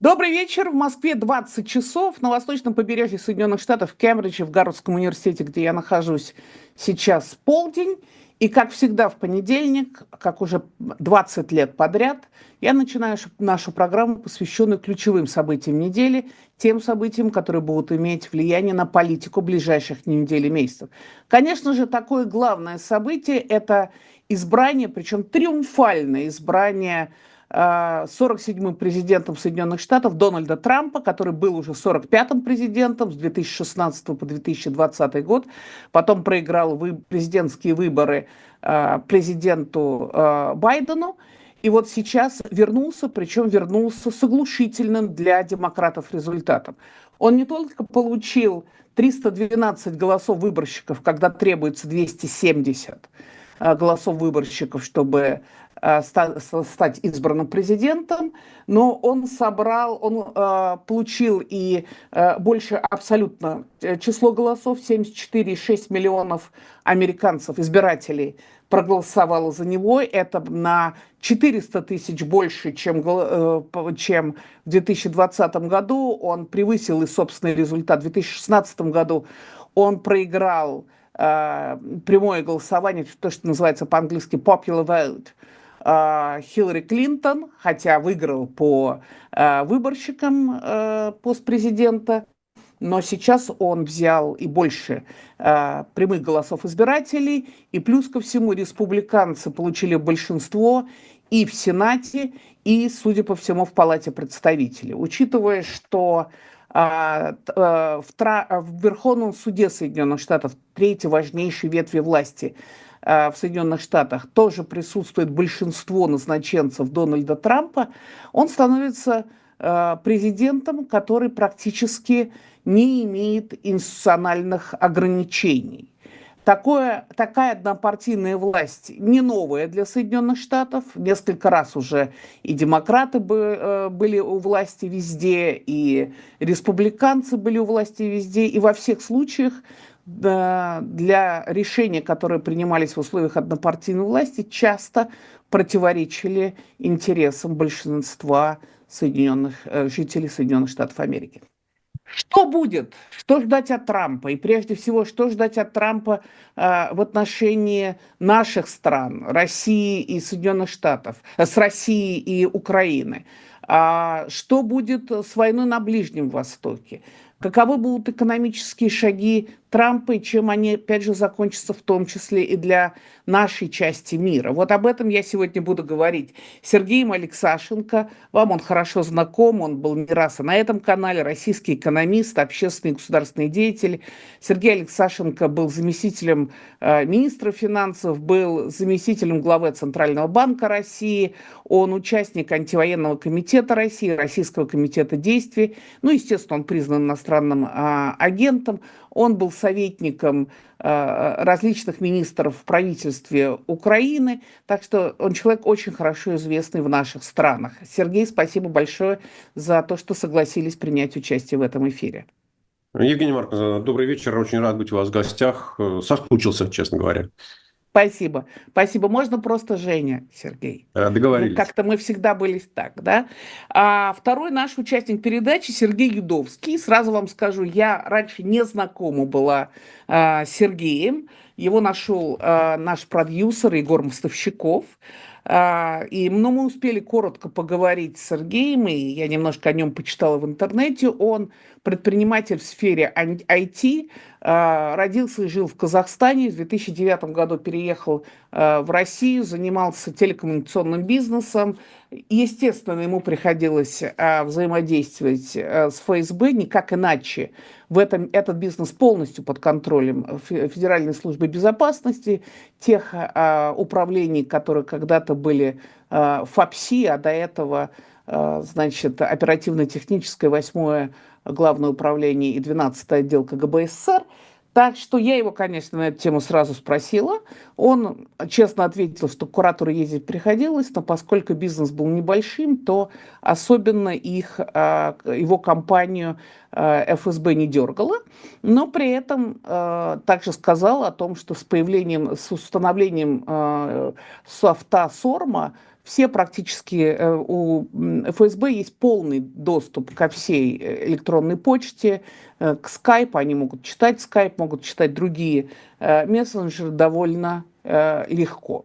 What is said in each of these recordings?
Добрый вечер. В Москве 20 часов. На восточном побережье Соединенных Штатов, в Кембридже, в Гарвардском университете, где я нахожусь сейчас, полдень. И, как всегда, в понедельник, как уже 20 лет подряд, я начинаю нашу программу, посвященную ключевым событиям недели, тем событиям, которые будут иметь влияние на политику ближайших недель и месяцев. Конечно же, такое главное событие – это избрание, причем триумфальное избрание 47-м президентом Соединенных Штатов Дональда Трампа, который был уже 45-м президентом с 2016 по 2020 год, потом проиграл президентские выборы президенту Байдену, и вот сейчас вернулся, причем вернулся с оглушительным для демократов результатом. Он не только получил 312 голосов выборщиков, когда требуется 270 голосов выборщиков, чтобы стать избранным президентом, но он получил и больше абсолютно число голосов, 74,6 миллионов американцев, избирателей, проголосовало за него. Это на 400 тысяч больше, чем в 2020 году. Он превысил и собственный результат. В 2016 году он проиграл прямое голосование, то, что называется по-английски popular vote, Хиллари Клинтон, хотя выиграл по выборщикам пост президента, но сейчас он взял и больше прямых голосов избирателей, и плюс ко всему республиканцы получили большинство и в Сенате, и, судя по всему, в Палате представителей. Учитывая, что в Верховном суде Соединенных Штатов, третьей важнейшей ветви власти в Соединенных Штатах, тоже присутствует большинство назначенцев Дональда Трампа, он становится президентом, который практически не имеет институциональных ограничений. Такая однопартийная власть не новая для Соединенных Штатов. Несколько раз уже и демократы были у власти везде, и республиканцы были у власти везде. И во всех случаях для решений, которые принимались в условиях однопартийной власти, часто противоречили интересам большинства жителей Соединенных Штатов Америки. Что будет? Что ждать от Трампа? И прежде всего, что ждать от Трампа в отношении наших стран, России и Соединенных Штатов, с Россией и Украины? Что будет с войной на Ближнем Востоке? Каковы будут экономические шаги Трампа и чем они, опять же, закончатся в том числе и для нашей части мира? Вот об этом я сегодня буду говорить с Сергеем Алексашенко. Вам он хорошо знаком, он был не раз и на этом канале, российский экономист, общественный и государственный деятель. Сергей Алексашенко был заместителем министра финансов, был заместителем главы Центрального банка России, он участник антивоенного комитета России, Российского комитета действий, ну, естественно, он признан иностранным агентом, он был советником различных министров в правительстве Украины, так что он человек очень хорошо известный в наших странах. Сергей, спасибо большое за то, что согласились принять участие в этом эфире. Евгений Маркович, добрый вечер, очень рад быть у вас в гостях. Соскучился, честно говоря. Спасибо. Спасибо. Можно просто Женя, Сергей. Ну, Договорились. как-то мы всегда были так, да? А второй наш участник передачи Сергей Юдовский. Сразу вам скажу, я раньше не знакома была с Сергеем. Его нашел наш продюсер Егор Мостовщиков. Ну, мы успели коротко поговорить с Сергеем, и я немножко о нем почитала в интернете. Он предприниматель в сфере IT, родился и жил в Казахстане, в 2009 году переехал в Россию, занимался телекоммуникационным бизнесом. Естественно, ему приходилось взаимодействовать с ФСБ, никак иначе. Этот бизнес полностью под контролем Федеральной службы безопасности, тех управлений, которые когда-то были ФАПСИ, а до этого, значит, оперативно-техническое 8-е Главное управление и 12-й отдел КГБ СССР. Так что я его, конечно, на эту тему сразу спросила. Он честно ответил, что к куратору ездить приходилось, но поскольку бизнес был небольшим, то особенно его компанию ФСБ не дергало. Но при этом также сказал о том, что с установлением софта СОРМа все практически у ФСБ есть полный доступ ко всей электронной почте, к Skype, они могут читать Skype, могут читать другие мессенджеры довольно легко.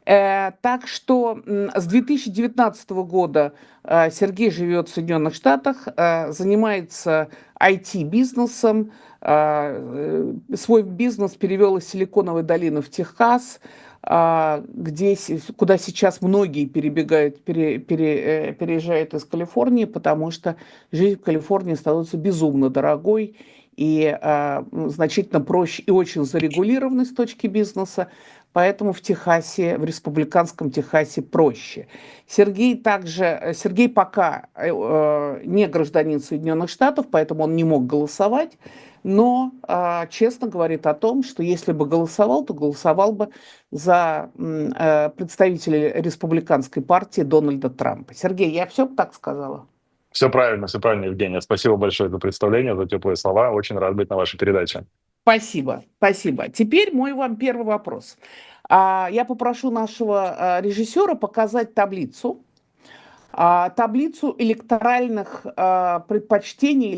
Так что с 2019 года Сергей живет в Соединенных Штатах, занимается IT-бизнесом, свой бизнес перевел из Силиконовой долины в Техас, куда сейчас многие переезжают из Калифорнии, потому что жизнь в Калифорнии становится безумно дорогой и значительно проще и очень зарегулированной с точки бизнеса. Поэтому в Техасе, в республиканском Техасе проще. Сергей пока не гражданин Соединенных Штатов, поэтому он не мог голосовать, но честно говорит о том, что если бы голосовал, то голосовал бы за представителя республиканской партии Дональда Трампа. Сергей, я все так сказала? Все правильно, Евгения. Спасибо большое за представление, за теплые слова. Очень рад быть на вашей передаче. Спасибо, спасибо. Теперь мой вам первый вопрос. Я попрошу нашего режиссера показать таблицу электоральных предпочтений,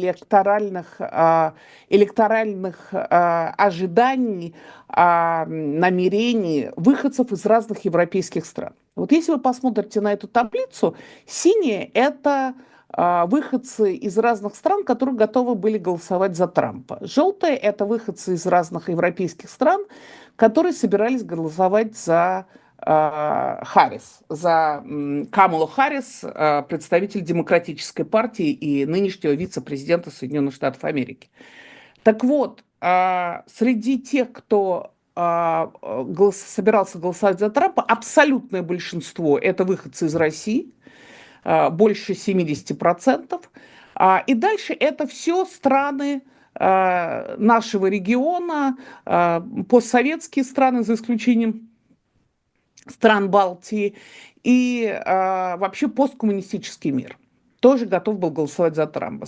электоральных ожиданий, намерений выходцев из разных европейских стран. Вот если вы посмотрите на эту таблицу, синие – это выходцы из разных стран, которые готовы были голосовать за Трампа. Желтые – это выходцы из разных европейских стран, которые собирались голосовать за Харрис, за Камалу Харрис, представитель Демократической партии и нынешнего вице-президента Соединенных Штатов Америки. Так вот, среди тех, кто собирался голосовать за Трампа, абсолютное большинство – это выходцы из России, больше 70%. И дальше это все страны нашего региона, постсоветские страны, за исключением стран Балтии, и вообще посткоммунистический мир тоже готов был голосовать за Трампа.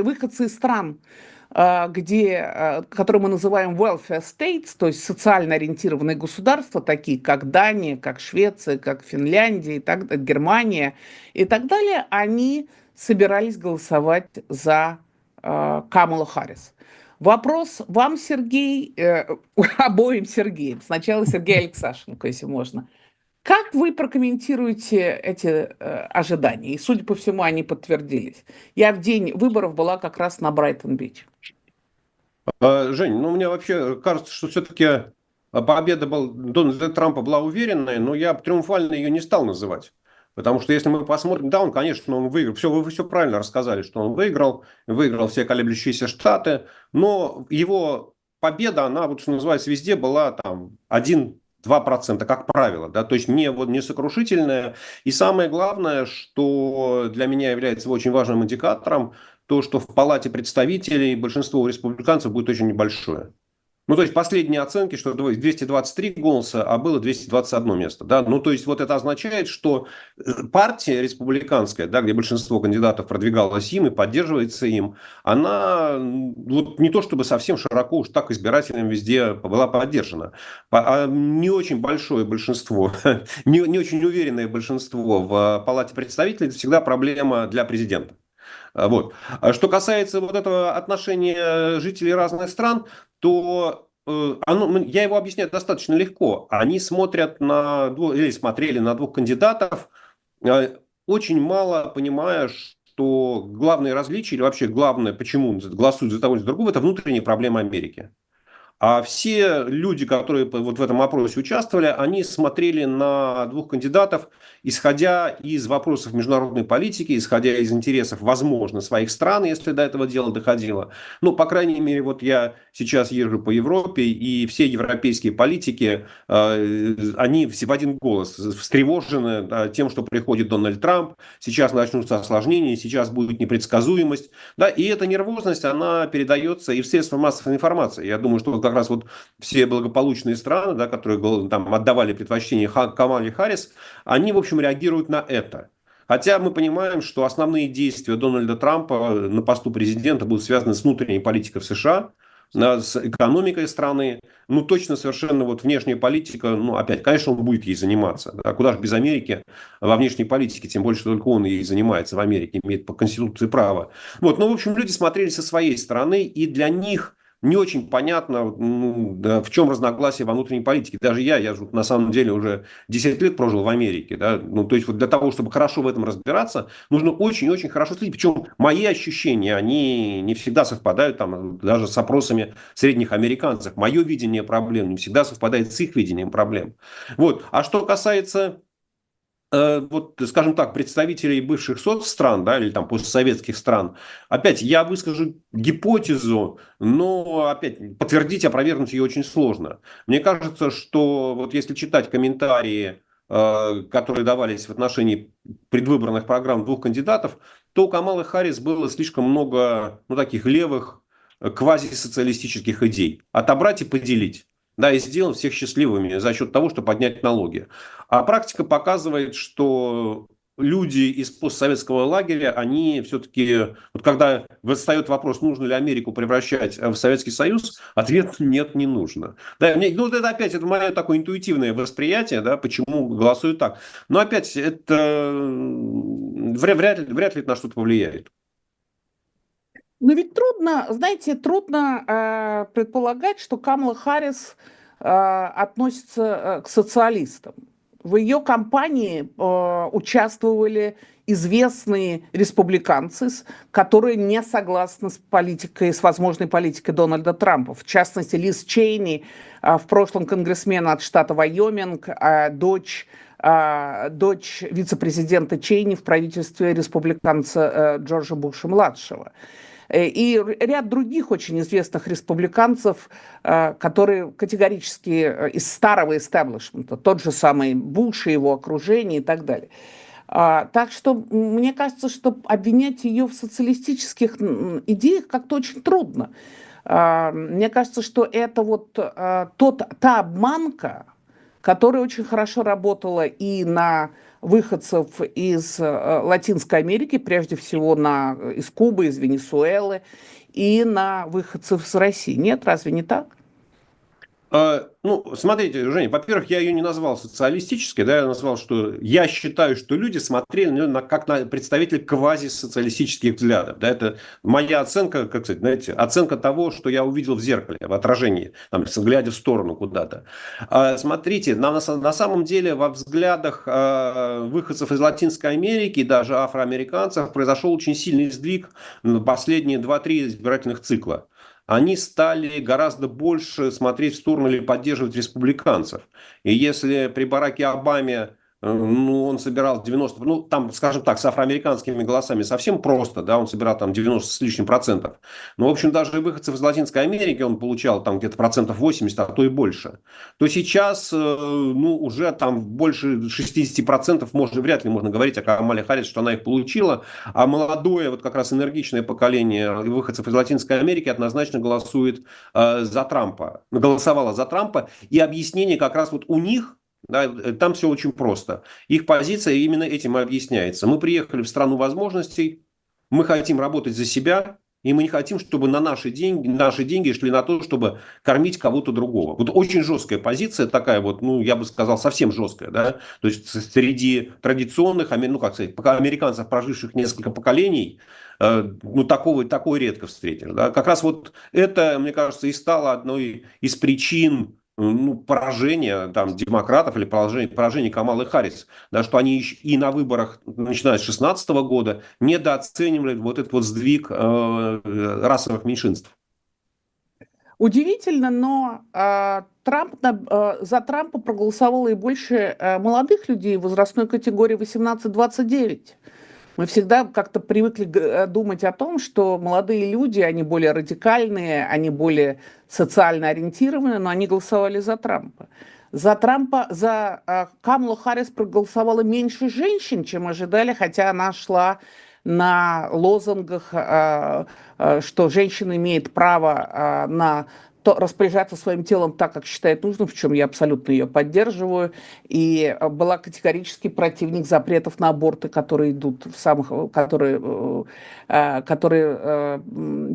Выходцы из стран, которые мы называем welfare states, то есть социально ориентированные государства, такие как Дания, как Швеция, как Финляндия, Германия и так далее, они собирались голосовать за Камалу Харрис. Вопрос вам, Сергей, обоим Сергеям. Сначала Сергей Алексашенко, если можно. Как вы прокомментируете эти ожидания? И, судя по всему, они подтвердились. Я в день выборов была как раз на Брайтон-Бич. Жень, мне вообще кажется, что все-таки победа Дональда Трампа была уверенной, но я триумфально ее не стал называть. Потому что если мы посмотрим, да, он выиграл. Вы все правильно рассказали, что он выиграл все колеблющиеся штаты, но его победа, она, что называется, везде была там 1-2%, как правило, да, то есть не сокрушительная. И самое главное, что для меня является очень важным индикатором, то, что в Палате представителей большинство республиканцев будет очень небольшое. Ну, то есть последние оценки, что 223 голоса, а было 221 место. Да? Ну, то есть вот это означает, что партия республиканская, да, где большинство кандидатов продвигалось им и поддерживается им, она вот не то чтобы совсем широко уж так избирателям везде была поддержана. А не очень большое большинство, не очень уверенное большинство в Палате представителей – это всегда проблема для президента. Вот. Что касается вот этого отношения жителей разных стран, то я его объясняю достаточно легко. Они смотрят или смотрели на двух кандидатов, очень мало понимая, что главное различие, или вообще главное, почему голосуют за того или за другого, это внутренние проблемы Америки. А все люди, которые вот в этом опросе участвовали, они смотрели на двух кандидатов, исходя из вопросов международной политики, исходя из интересов, возможно, своих стран, если до этого дела доходило. Ну, по крайней мере, вот я сейчас езжу по Европе, и все европейские политики, они все в один голос встревожены тем, что приходит Дональд Трамп, сейчас начнутся осложнения, сейчас будет непредсказуемость. Да, и эта нервозность, она передается и в средства массовой информации. Я думаю, что как раз вот все благополучные страны, да, которые там отдавали предпочтение Камале Харрис, они, в общем, реагируют на это. Хотя мы понимаем, что основные действия Дональда Трампа на посту президента будут связаны с внутренней политикой в США, с экономикой страны. Ну, точно совершенно вот внешняя политика, ну, опять, конечно, он будет ей заниматься. Да? Куда же без Америки во внешней политике, тем более, что только он ей занимается в Америке, имеет по Конституции право. Вот, ну, в общем, люди смотрели со своей стороны, и для них не очень понятно, да, в чем разногласие во внутренней политике. Даже я же на самом деле уже 10 лет прожил в Америке. Да? Ну, то есть вот для того, чтобы хорошо в этом разбираться, нужно очень-очень хорошо следить. Причем мои ощущения, они не всегда совпадают там, даже с опросами средних американцев. Мое видение проблем не всегда совпадает с их видением проблем. Вот. А что касается вот, скажем так, представителей бывших соцстран, да, или там постсоветских стран, опять я выскажу гипотезу, но опять подтвердить, опровергнуть ее очень сложно. Мне кажется, что вот если читать комментарии, которые давались в отношении предвыборных программ двух кандидатов, то у Камалы Харрис было слишком много, ну, таких левых квазисоциалистических идей. Отобрать и поделить. Да, и сделать всех счастливыми за счет того, что поднять налоги. А практика показывает, что люди из постсоветского лагеря, они все-таки, вот когда встает вопрос, нужно ли Америку превращать в Советский Союз, ответ нет, не нужно. Да, ну, это опять это мое такое интуитивное восприятие, да, почему голосую так. Но опять это вряд ли это на что-то повлияет. Но ведь трудно, знаете, трудно предполагать, что Камала Харрис относится к социалистам. В ее кампании участвовали известные республиканцы, которые не согласны с политикой, с возможной политикой Дональда Трампа. В частности, Лиз Чейни, в прошлом конгрессмен от штата Вайоминг, дочь вице-президента Чейни в правительстве республиканца Джорджа Буша-младшего. И ряд других очень известных республиканцев, которые категорически из старого истеблишмента, тот же самый Буш и его окружение и так далее. Так что мне кажется, что обвинять ее в социалистических идеях как-то очень трудно. Мне кажется, что это вот та обманка, которая очень хорошо работала и на выходцев из Латинской Америки, прежде всего из Кубы, из Венесуэлы, и на выходцев из России. Нет, разве не так? Ну, смотрите, Женя, во-первых, я ее не назвал социалистической, да, я назвал, что я считаю, что люди смотрели на нее как на представителей квазисоциалистических взглядов. Да, это моя оценка, как сказать, знаете, оценка того, что я увидел в зеркале, в отражении, там, глядя в сторону куда-то. Смотрите, на самом деле во взглядах выходцев из Латинской Америки, даже афроамериканцев, произошел очень сильный сдвиг на последние 2-3 избирательных цикла. Они стали гораздо больше смотреть в сторону или поддерживать республиканцев. И если при Бараке Обаме ну, он собирал 90, ну, там, скажем так, с афроамериканскими голосами совсем просто, да, он собирал там 90 с лишним процентов. Но, в общем, даже выходцев из Латинской Америки он получал там где-то процентов 80, а то и больше. То сейчас, ну, уже там больше 60% вряд ли можно говорить о Камале Харрис, что она их получила, а молодое, вот как раз энергичное поколение выходцев из Латинской Америки однозначно голосует за Трампа, голосовало за Трампа, и объяснение как раз вот у них, да, там все очень просто. Их позиция именно этим и объясняется. Мы приехали в страну возможностей, мы хотим работать за себя, и мы не хотим, чтобы на наши деньги шли на то, чтобы кормить кого-то другого. Вот очень жесткая позиция такая вот, ну, я бы сказал, совсем жесткая, да. То есть среди традиционных, ну, как сказать, американцев, проживших несколько поколений, ну, такой редко встретишь, да. Как раз вот это, мне кажется, и стало одной из причин, ну, поражения там, демократов или поражения Камалы Харрис, да, что они и на выборах, начиная с 2016 года, недооценивали вот этот вот сдвиг расовых меньшинств. Удивительно, но за Трампа проголосовало и больше молодых людей в возрастной категории 18-29. Мы всегда как-то привыкли думать о том, что молодые люди, они более радикальные, они более социально ориентированные, но они голосовали за Трампа. За Камалу Харрис проголосовало меньше женщин, чем ожидали, хотя она шла на лозунгах, что женщина имеет право на распоряжаться своим телом так, как считает нужным, в чем я абсолютно ее поддерживаю, и была категорический противник запретов на аборты, которые идут которые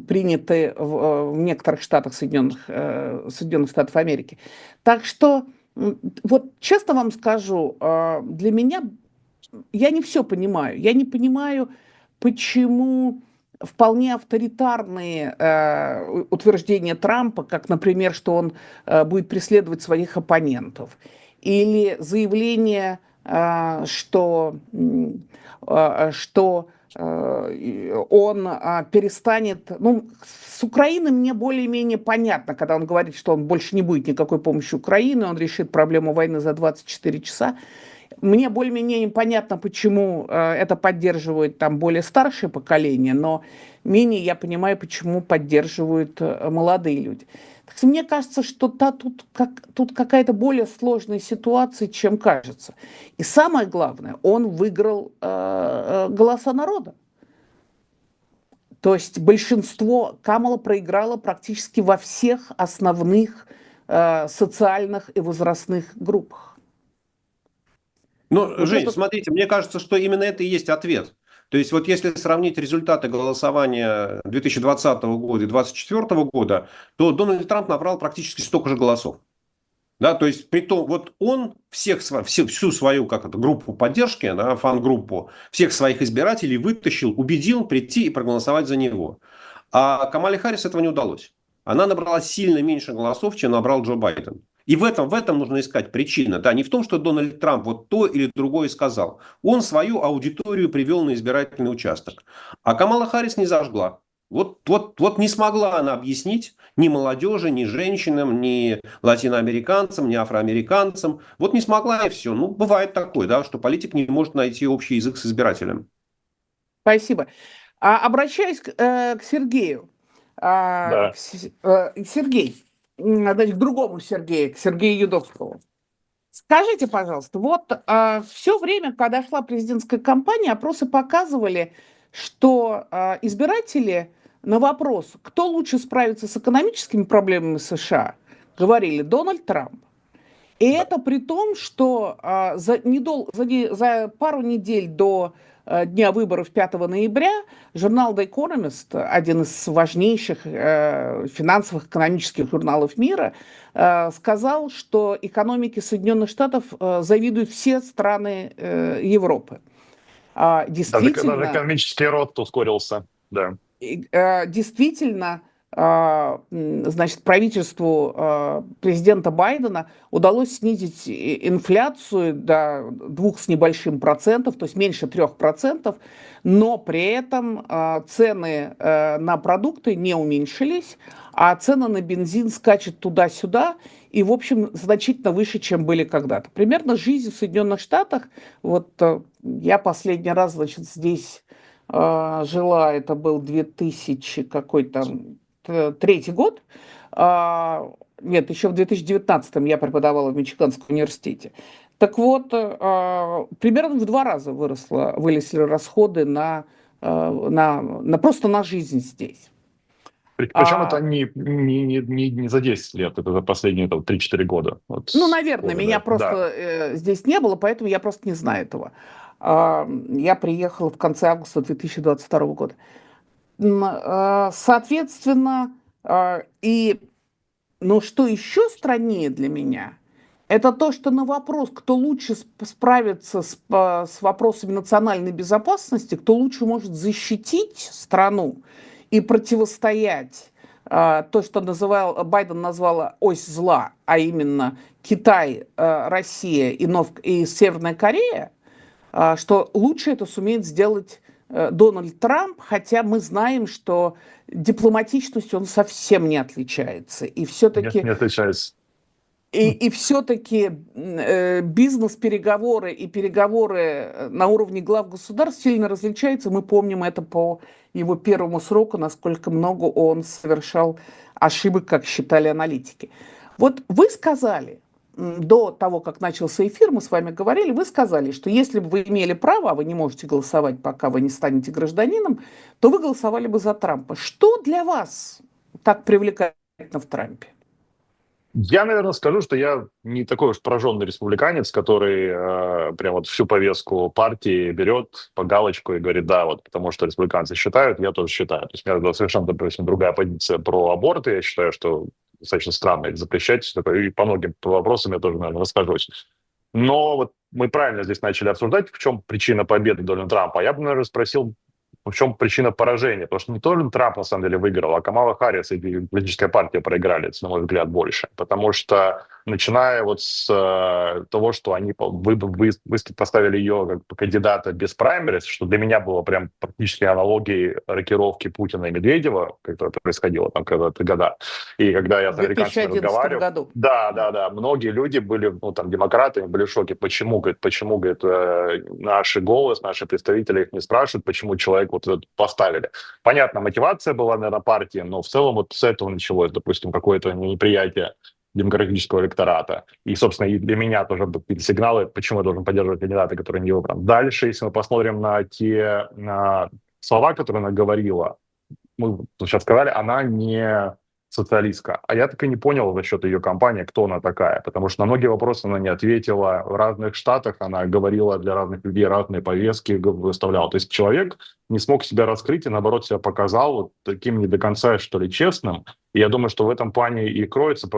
приняты в некоторых штатах Соединенных Штатов Америки. Так что, вот честно вам скажу, для меня я не все понимаю. Я не понимаю, почему вполне авторитарные утверждения Трампа, как, например, что он будет преследовать своих оппонентов, или заявление, что он перестанет... Ну, с Украиной мне более-менее понятно, когда он говорит, что он больше не будет никакой помощи Украине, он решит проблему войны за 24 часа. Мне более-менее понятно, почему это поддерживают там более старшее поколение, но менее я понимаю, почему поддерживают молодые люди. Так что мне кажется, что тут какая-то более сложная ситуация, чем кажется. И самое главное, он выиграл голоса народа. То есть Камала проиграла практически во всех основных социальных и возрастных группах. Ну, Вот Жень, это... смотрите, мне кажется, что именно это и есть ответ. То есть вот если сравнить результаты голосования 2020 года и 2024 года, то Дональд Трамп набрал практически столько же голосов. Да, то есть, притом, вот он всю свою группу поддержки, да, фан-группу, всех своих избирателей вытащил, убедил прийти и проголосовать за него. А Камале Харрис этого не удалось. Она набрала сильно меньше голосов, чем набрал Джо Байден. И в этом нужно искать причину. Да, не в том, что Дональд Трамп вот то или другое сказал. Он свою аудиторию привел на избирательный участок. А Камала Харрис не зажгла. Вот не смогла она объяснить ни молодежи, ни женщинам, ни латиноамериканцам, ни афроамериканцам. Вот не смогла и все. Ну, бывает такое, да, что политик не может найти общий язык с избирателем. Спасибо. Обращаюсь к Сергею. Да. Сергей, значит, к другому Сергею, к Сергею Юдовскому. Скажите, пожалуйста, вот все время, когда шла президентская кампания, опросы показывали, что избиратели на вопрос, кто лучше справится с экономическими проблемами США, говорили Дональд Трамп. И это при том, что за пару недель до дня выборов 5 ноября журнал The Economist, один из важнейших финансовых, экономических журналов мира, сказал, что экономике Соединенных Штатов завидуют все страны Европы. Даже экономический рост ускорился. Да. Действительно, значит, правительству президента Байдена удалось снизить инфляцию до 2 с небольшим процентов, то есть меньше 3%, но при этом цены на продукты не уменьшились, а цены на бензин скачут туда-сюда и, в общем, значительно выше, чем были когда-то. Примерно жизнь в Соединенных Штатах, вот я последний раз, значит, здесь жила, это был 2000 какой-то третий год, нет, еще в 2019 я преподавала в Мичиганском университете. Так вот, примерно в 2 раза выросли расходы просто на жизнь здесь. Причем это не за 10 лет, это за последние 3-4 года. Вот, Ну, наверное, года, меня да. просто здесь не было, поэтому я просто не знаю этого. Я приехала в конце августа 2022 года. Соответственно, но что еще страннее для меня, это то, что на вопрос, кто лучше справится с вопросами национальной безопасности, кто лучше может защитить страну и противостоять то, что Байден назвал ось зла, а именно Китай, Россия и Северная Корея, что лучше это сумеет сделать Дональд Трамп, хотя мы знаем, что дипломатичностью он совсем не отличается. И все-таки... Не отличается. И все-таки бизнес-переговоры и переговоры на уровне глав государств сильно различаются. Мы помним это по его первому сроку, насколько много он совершал ошибок, как считали аналитики. Вот вы сказали, до того, как начался эфир, мы с вами говорили, вы сказали, что если бы вы имели право, а вы не можете голосовать, пока вы не станете гражданином, то вы голосовали бы за Трампа. Что для вас так привлекательно в Трампе? Я, наверное, скажу, что я не такой уж пораженный республиканец, который прям вот всю повестку партии берет по галочку и говорит, да, вот потому что республиканцы считают, я тоже считаю. То есть у меня совершенно, допустим, другая позиция про аборты. Я считаю, что достаточно странно их запрещать. И по многим вопросам я тоже, наверное, расскажусь. Но вот мы правильно здесь начали обсуждать, в чем причина победы Дональда Трампа. Я бы, наверное, спросил, в чем причина поражения. Потому что не только Трамп, на самом деле, выиграл, а Камала Харрис и Демократическая партия проиграли, на мой взгляд, больше. Потому что, начиная вот с того, что они поставили ее как кандидата без праймерис, что для меня было прям практически аналогией рокировки Путина и Медведева, которая происходила там когда-то года. И когда я с американцами разговаривал... году. Да. Многие люди были, демократами, были в шоке. Почему, наши представители их не спрашивают, почему человек вот этот поставили. Понятно, мотивация была, наверное, партии, но в целом вот с этого началось, допустим, какое-то неприятие демократического электората. И, собственно, и для меня тоже были сигналы, почему я должен поддерживать кандидата, который не выбран. Дальше, если мы посмотрим на те слова, которые она говорила, мы сейчас сказали, она не социалистка. А я так и не понял за счет ее кампании, кто она такая. Потому что на многие вопросы она не ответила. В разных штатах она говорила для разных людей разные повестки, выставляла. То есть человек не смог себя раскрыть и, наоборот, себя показал вот таким не до конца, что ли, честным. И я думаю, что в этом плане и кроется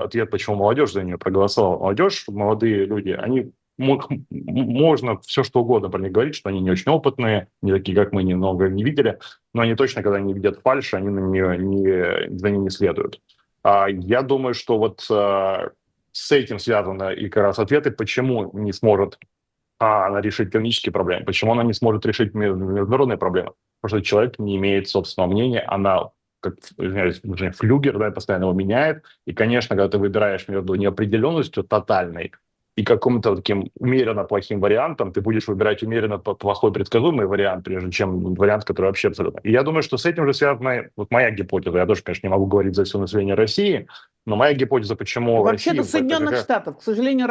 ответ, почему молодежь за нее проголосовала. Молодежь, молодые люди, они... Можно все что угодно про них говорить, что они не очень опытные, не такие, как мы, немного не видели, но они точно, когда они видят фальшь, они за ней не следуют. Я думаю, что вот с этим связаны и как раз ответы, почему не сможет она решить экономические проблемы, почему она не сможет решить международные проблемы. Потому что человек не имеет собственного мнения, она как, извиняюсь, флюгер, да, постоянно его меняет. И, конечно, когда ты выбираешь между неопределенностью тотальной и каким-то таким умеренно плохим вариантом, ты будешь выбирать умеренно плохой предсказуемый вариант, прежде чем вариант, который вообще абсолютно. И я думаю, что с этим же связана вот моя гипотеза. Я тоже, конечно, не могу говорить за все население России, но моя гипотеза, почему Вообще-то Соединенных Штатов, к сожалению,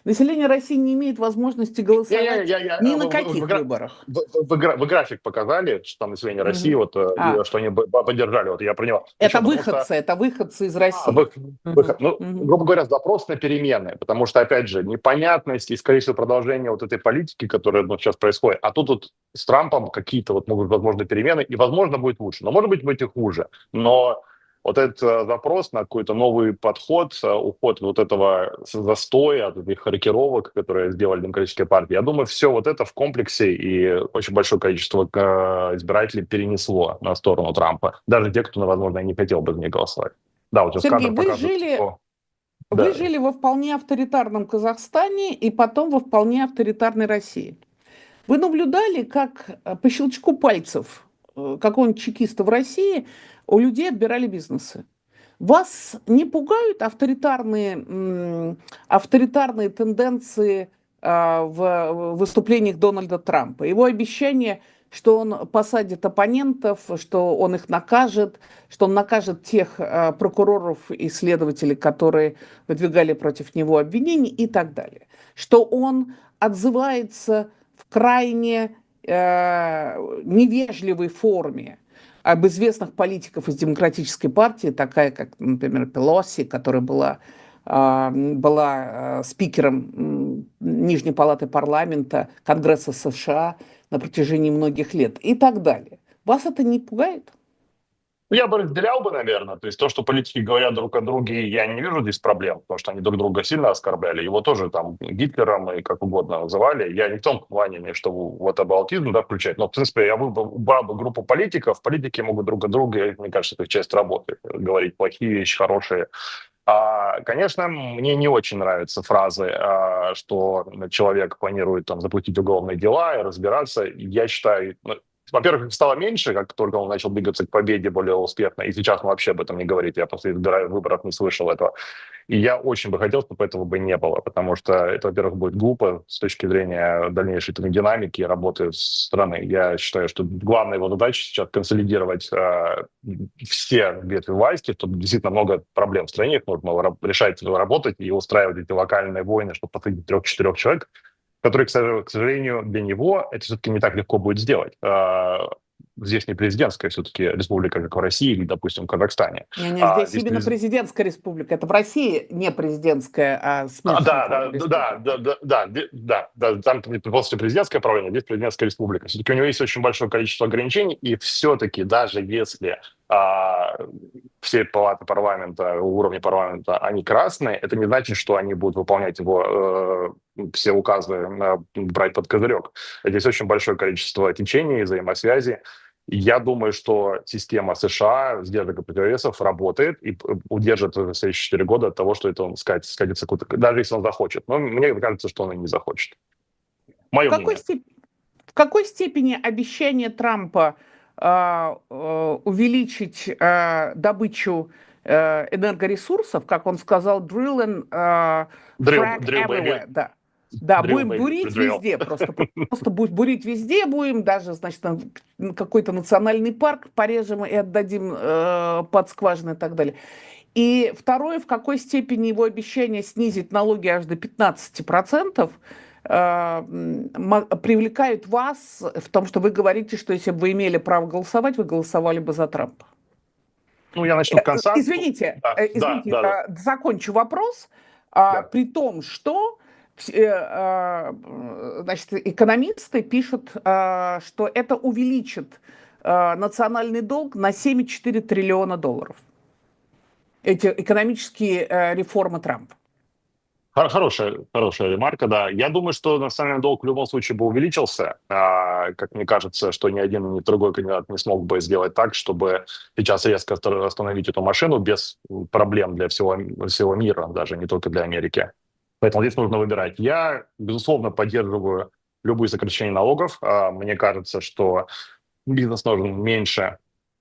население России не имеет возможности голосовать ни на каких выборах. Вы график показали, что там население России, вот, что они поддержали. Вот я про него. Это выходцы из России. Грубо говоря, запрос на перемены, потому что, опять же, непонятность и, скорее всего, продолжение вот этой политики, которая сейчас происходит. А тут вот с Трампом какие-то вот могут, возможно, перемены, и, возможно, будет лучше. Но, может быть, и хуже. Но вот этот запрос на какой-то новый подход, уход вот этого застоя, от этих рокировок, которые сделали демократические партии, я думаю, все вот это в комплексе и очень большое количество избирателей перенесло на сторону Трампа. Даже те, кто, возможно, и не хотел бы за них голосовать. Да, вот сейчас Сергей, кадр показывает, что... вы Да. жили во вполне авторитарном Казахстане и потом во вполне авторитарной России. Вы наблюдали, как по щелчку пальцев какого-нибудь чекиста в России у людей отбирали бизнесы? Вас не пугают авторитарные тенденции в выступлениях Дональда Трампа? Его обещание, что он посадит оппонентов, что он их накажет, что он накажет тех прокуроров и следователей, которые выдвигали против него обвинения и так далее. Что он отзывается в крайне невежливой форме об известных политиков из Демократической партии, такая как, например, Пелоси, которая была спикером Нижней палаты парламента Конгресса США на протяжении многих лет и так далее. Вас это не пугает? Я бы разделял бы, наверное. То есть то, что политики говорят друг о друге, я не вижу здесь проблем, потому что они друг друга сильно оскорбляли. Его тоже там Гитлером и как угодно называли. Я не в том плане, что вот абаутизм, да, включать. Но, в принципе, я убрал бы группу политиков. Политики могут друг о друге, мне кажется, это часть работы. Говорить плохие вещи, хорошие. Конечно, мне не очень нравятся фразы, что человек планирует там запустить уголовные дела и разбираться. Я считаю, во-первых, их стало меньше, как только он начал двигаться к победе более успешно, и сейчас он вообще об этом не говорит. Я после выборов не слышал этого. И я очень бы хотел, чтобы этого бы не было, потому что это, во-первых, будет глупо с точки зрения дальнейшей динамики и работы страны. Я считаю, что главная его задача сейчас консолидировать все ветви власти, чтобы действительно много проблем в стране, их нужно решать, работать и устраивать эти локальные войны, чтобы посадить 3-4 человек, которые, к сожалению, для него это все-таки не так легко будет сделать. Здесь не президентская все-таки республика, как в России или, допустим, в Казахстане. Здесь именно президентская республика. Это в России не президентская, а смешанная республика. Да. Там после президентское правление, здесь президентская республика. Все-таки у него есть очень большое количество ограничений, и все-таки даже если все палаты парламента, уровни парламента, они красные, это не значит, что они будут выполнять его все указы, брать под козырек. Здесь очень большое количество течений, взаимосвязи. Я думаю, что система США сдержек и противовесов работает и удержит в следующие 4 года от того, что это он скатится куда-то, даже если он захочет. Но мне кажется, что он и не захочет. Мое мнение. В какой степени обещание Трампа увеличить добычу энергоресурсов, как он сказал, drill and frack everywhere, да, будем бурить везде, просто бурить везде будем, даже, значит, какой-то национальный парк порежем и отдадим под скважины и так далее. И второе, в какой степени его обещание снизить налоги аж до 15% привлекают вас в том, что вы говорите, что если бы вы имели право голосовать, вы голосовали бы за Трампа. Ну, я начну с конца. Извините, закончу вопрос. При том, что значит, экономисты пишут, что это увеличит национальный долг на 7,4 триллиона долларов. Эти экономические реформы Трампа. Хорошая ремарка, да. Я думаю, что национальный долг в любом случае бы увеличился. Как мне кажется, что ни один, ни другой кандидат не смог бы сделать так, чтобы сейчас резко остановить эту машину без проблем для всего мира, даже не только для Америки. Поэтому здесь нужно выбирать. Я, безусловно, поддерживаю любые сокращения налогов. Мне кажется, что бизнес нужен меньше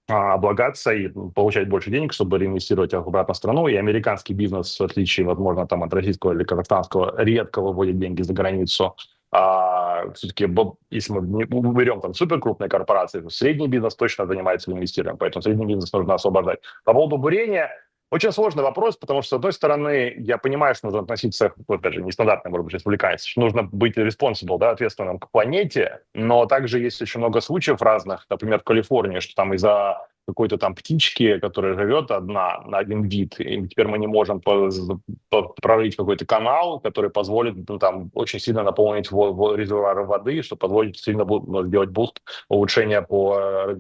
облагаться и получать больше денег, чтобы реинвестировать их обратно в страну. И американский бизнес, в отличие, возможно, там, от российского или казахстанского, редко выводит деньги за границу. Все-таки, если мы уберем там суперкрупные корпорации, средний бизнес точно занимается инвестированием, поэтому средний бизнес нужно освобождать. По поводу бурения, очень сложный вопрос, потому что, с одной стороны, я понимаю, что нужно относиться, опять же, нестандартно, может быть, республиканец, что нужно быть responsible, да, ответственным к планете, но также есть очень много случаев разных, например, в Калифорнии, что там из-за какой-то там птички, которая живет одна на один вид, и теперь мы не можем прорыть какой-то канал, который позволит ну, там очень сильно наполнить резервуары воды, что позволит сильно сделать буст улучшения по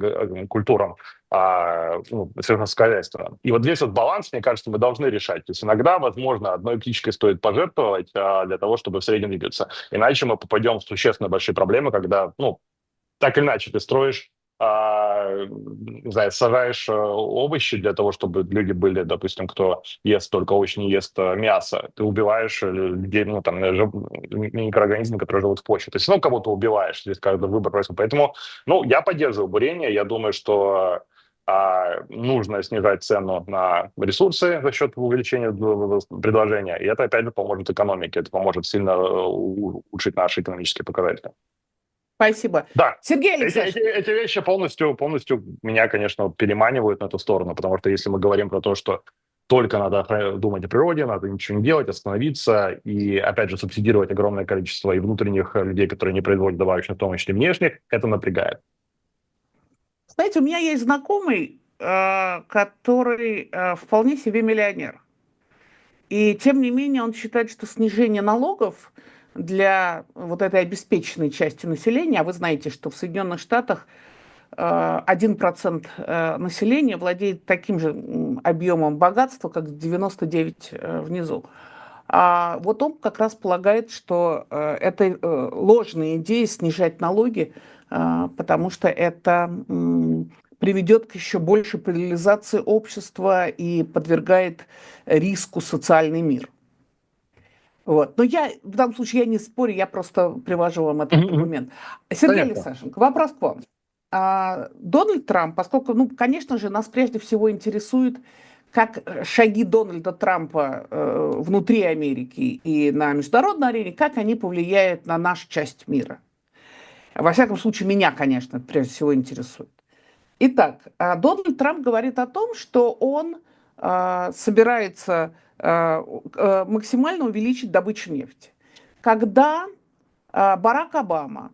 культурам сельскохозяйства. И вот здесь вот баланс, мне кажется, мы должны решать. То есть иногда, возможно, одной птичкой стоит пожертвовать для того, чтобы в среднем двигаться. Иначе мы попадем в существенно большие проблемы, когда, ну, так или иначе, ты строишь, не знаю, сажаешь овощи для того, чтобы люди были, допустим, кто ест только овощи, не ест мясо. Ты убиваешь людей, ну, там, микроорганизмы, которые живут в почве. То есть, ну, кого-то убиваешь, здесь каждый выбор происходит. Поэтому, ну, я поддерживаю бурение. Я думаю, что нужно снижать цену на ресурсы за счет увеличения предложения. И это, опять же, поможет экономике. Это поможет сильно улучшить наши экономические показатели. Спасибо. Да, Сергей Алексеевич. эти вещи полностью меня, конечно, переманивают на эту сторону, потому что если мы говорим про то, что только надо думать о природе, надо ничего не делать, остановиться и, опять же, субсидировать огромное количество и внутренних людей, которые не производят добавочных, в том числе внешних, это напрягает. Знаете, у меня есть знакомый, который вполне себе миллионер. И тем не менее он считает, что снижение налогов для вот этой обеспеченной части населения, а вы знаете, что в Соединенных Штатах 1% населения владеет таким же объемом богатства, как 99 внизу. А вот он как раз полагает, что это ложная идея снижать налоги, потому что это приведет к еще большей поляризации общества и подвергает риску социальный мир. Вот. Но я в данном случае я не спорю, я просто привожу вам этот аргумент. Сергей Алексашенко, вопрос к вам. Дональд Трамп, поскольку, ну, конечно же, нас прежде всего интересует, как шаги Дональда Трампа внутри Америки и на международной арене, как они повлияют на нашу часть мира. Во всяком случае, меня, конечно, прежде всего интересует. Итак, Дональд Трамп говорит о том, что он собирается максимально увеличить добычу нефти. Когда Барак Обама,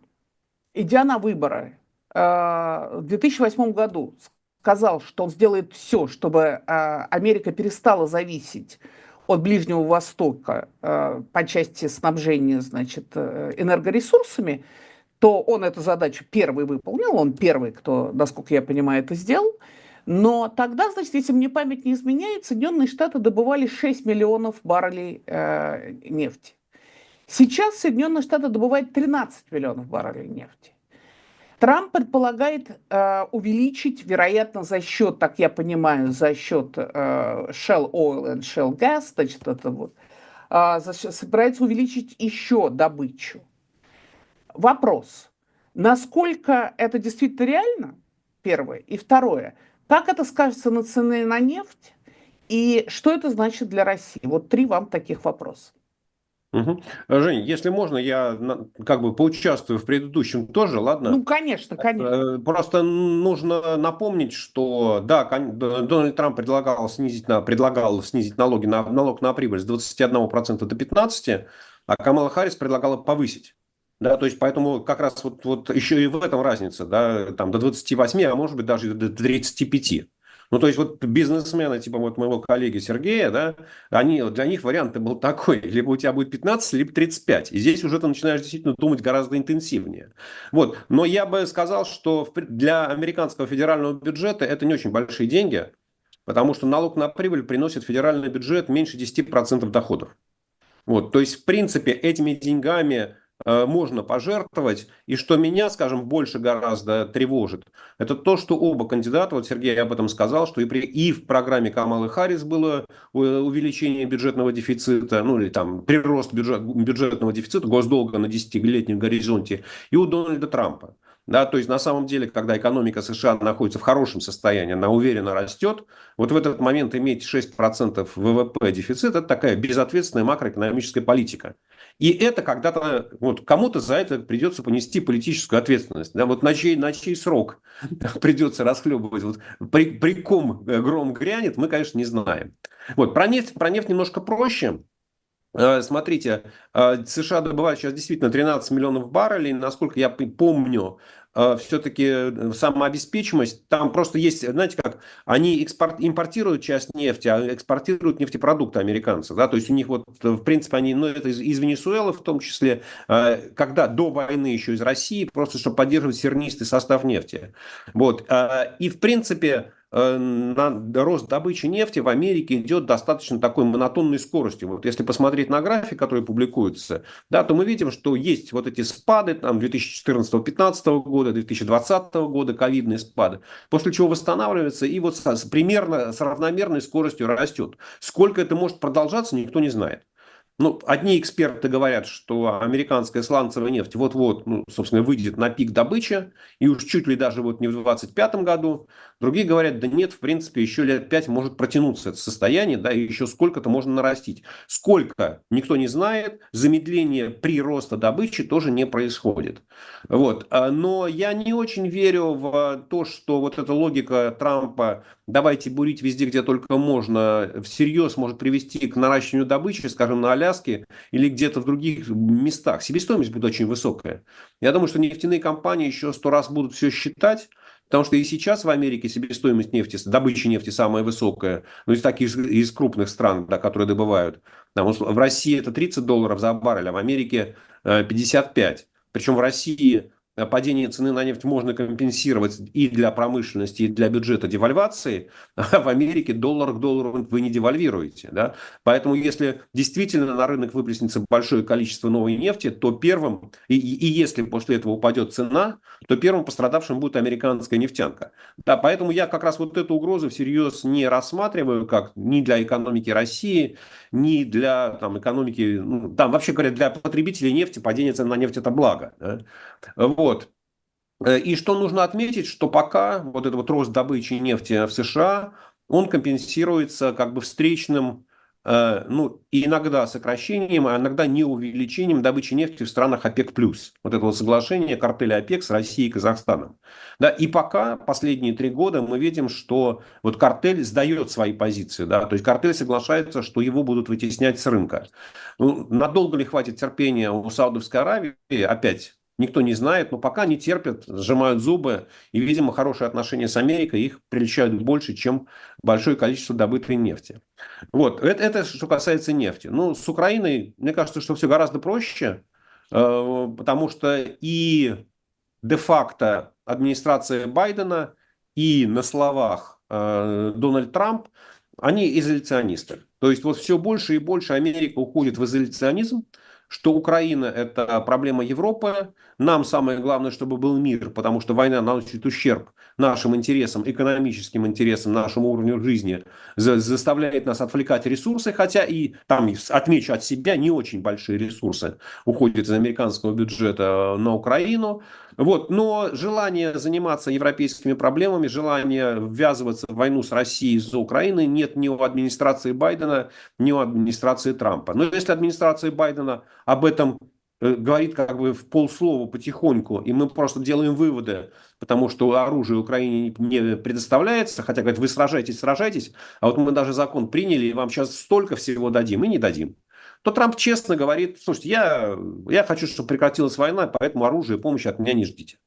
идя на выборы в 2008 году, сказал, что он сделает все, чтобы Америка перестала зависеть от Ближнего Востока по части снабжения, значит, энергоресурсами, то он эту задачу первый выполнил, он первый, кто, насколько я понимаю, это сделал. Но тогда, значит, если мне память не изменяет, Соединенные Штаты добывали 6 миллионов баррелей нефти. Сейчас Соединенные Штаты добывают 13 миллионов баррелей нефти. Трамп предполагает увеличить, вероятно, за счет, так я понимаю, за счет Shell Oil and Shell Gas, значит, это вот, собирается увеличить еще добычу. Вопрос, насколько это действительно реально, первое, и второе, как это скажется на цене на нефть и что это значит для России? Вот 3 вам таких вопроса. Угу. Жень, если можно, я как бы поучаствую в предыдущем тоже, ладно? Ну, конечно, конечно. Просто нужно напомнить, что, да, Дональд Трамп предлагал снизить налог на прибыль с 21% до 15%, а Камала Харрис предлагала повысить. Да, то есть, поэтому как раз вот еще и в этом разница, да, там до 28, а может быть даже до 35. Ну, то есть, вот бизнесмены, типа вот моего коллеги Сергея, да, для них вариант был такой, либо у тебя будет 15, либо 35. И здесь уже ты начинаешь действительно думать гораздо интенсивнее. Вот. Но я бы сказал, что для американского федерального бюджета это не очень большие деньги, потому что налог на прибыль приносит в федеральный бюджет меньше 10% доходов. Вот. То есть, в принципе, этими деньгами можно пожертвовать. И что меня, скажем, больше гораздо тревожит, это то, что оба кандидата, вот Сергей об этом сказал, что и в программе Камалы Харрис было увеличение бюджетного дефицита, ну или там прирост бюджетного дефицита, госдолга на 10-летнем горизонте, и у Дональда Трампа. Да, то есть на самом деле, когда экономика США находится в хорошем состоянии, она уверенно растет, вот в этот момент иметь 6% ВВП дефицит – это такая безответственная макроэкономическая политика. И это когда-то, вот кому-то за это придется понести политическую ответственность. Да, вот на чей срок придется расхлебывать, вот при ком гром грянет, мы, конечно, не знаем. Вот, про нефть немножко проще. Смотрите, США добывают сейчас действительно 13 миллионов баррелей. Насколько я помню, все-таки самообеспечимость. Там просто есть, знаете как, они импортируют часть нефти, а экспортируют нефтепродукты американцы. Да? То есть у них вот, в принципе, они, ну, это из Венесуэлы в том числе, когда до войны еще из России, просто чтобы поддерживать сернистый состав нефти. Вот. И, в принципе, рост добычи нефти в Америке идет достаточно такой монотонной скоростью. Вот если посмотреть на график, который публикуется, да, то мы видим, что есть вот эти спады там 2014-2015 года, 2020 года, ковидные спады, после чего восстанавливается и вот примерно с равномерной скоростью растет. Сколько это может продолжаться, никто не знает. Ну, одни эксперты говорят, что американская сланцевая нефть вот-вот, ну, собственно, выйдет на пик добычи, и уж чуть ли даже вот не в 2025 году. Другие говорят, да нет, в принципе, еще лет 5 может протянуться это состояние, да, и еще сколько-то можно нарастить. Сколько, никто не знает, замедление прироста добычи тоже не происходит. Вот. Но я не очень верю в то, что вот эта логика Трампа «давайте бурить везде, где только можно», всерьез может привести к наращиванию добычи, скажем, на Аляске или где-то в других местах. Себестоимость будет очень высокая. Я думаю, что нефтяные компании еще 100 раз будут все считать, потому что и сейчас в Америке себестоимость нефти, добычи нефти самая высокая, ну, из таких из крупных стран, да, которые добывают. Там, в России это $30 за баррель, а в Америке 55. Причем в России падение цены на нефть можно компенсировать и для промышленности, и для бюджета девальвацией, а в Америке доллар к доллару вы не девальвируете. Да? Поэтому если действительно на рынок выплеснется большое количество новой нефти, то первым, и если после этого упадет цена, то первым пострадавшим будет американская нефтянка. Да, поэтому я как раз вот эту угрозу всерьез не рассматриваю, как ни для экономики России, ни для там, экономики, ну, там вообще говорят, для потребителей нефти падение цен на нефть это благо. Да? Вот. И что нужно отметить, что пока вот этот вот рост добычи нефти в США, он компенсируется как бы встречным, ну, и иногда сокращением, а иногда не увеличением добычи нефти в странах ОПЕК+. Вот это вот соглашение картеля ОПЕК с Россией и Казахстаном. Да, и пока, последние 3 года, мы видим, что вот картель сдает свои позиции. Да, то есть картель соглашается, что его будут вытеснять с рынка. Ну, надолго ли хватит терпения у Саудовской Аравии, опять никто не знает, но пока они терпят, сжимают зубы, и, видимо, хорошие отношения с Америкой их прельщают больше, чем большое количество добытой нефти. Вот, это что касается нефти. Ну, с Украиной, мне кажется, что все гораздо проще, потому что и де-факто администрация Байдена, и на словах Дональд Трамп, они изоляционисты. То есть вот все больше и больше Америка уходит в изоляционизм, что Украина – это проблема Европы. Нам самое главное, чтобы был мир, потому что война наносит ущерб нашим интересам, экономическим интересам, нашему уровню жизни, заставляет нас отвлекать ресурсы, хотя и там, отмечу от себя, не очень большие ресурсы уходят из американского бюджета на Украину. Вот. Но желание заниматься европейскими проблемами, желание ввязываться в войну с Россией за Украиной нет ни у администрации Байдена, ни у администрации Трампа. Но если администрация Байдена об этом говорит как бы в полслова потихоньку, и мы просто делаем выводы, потому что оружие Украине не предоставляется, хотя говорят, вы сражайтесь, а вот мы даже закон приняли, и вам сейчас столько всего дадим, и не дадим. То Трамп честно говорит, слушайте, я хочу, чтобы прекратилась война, поэтому оружие и помощи от меня не ждите.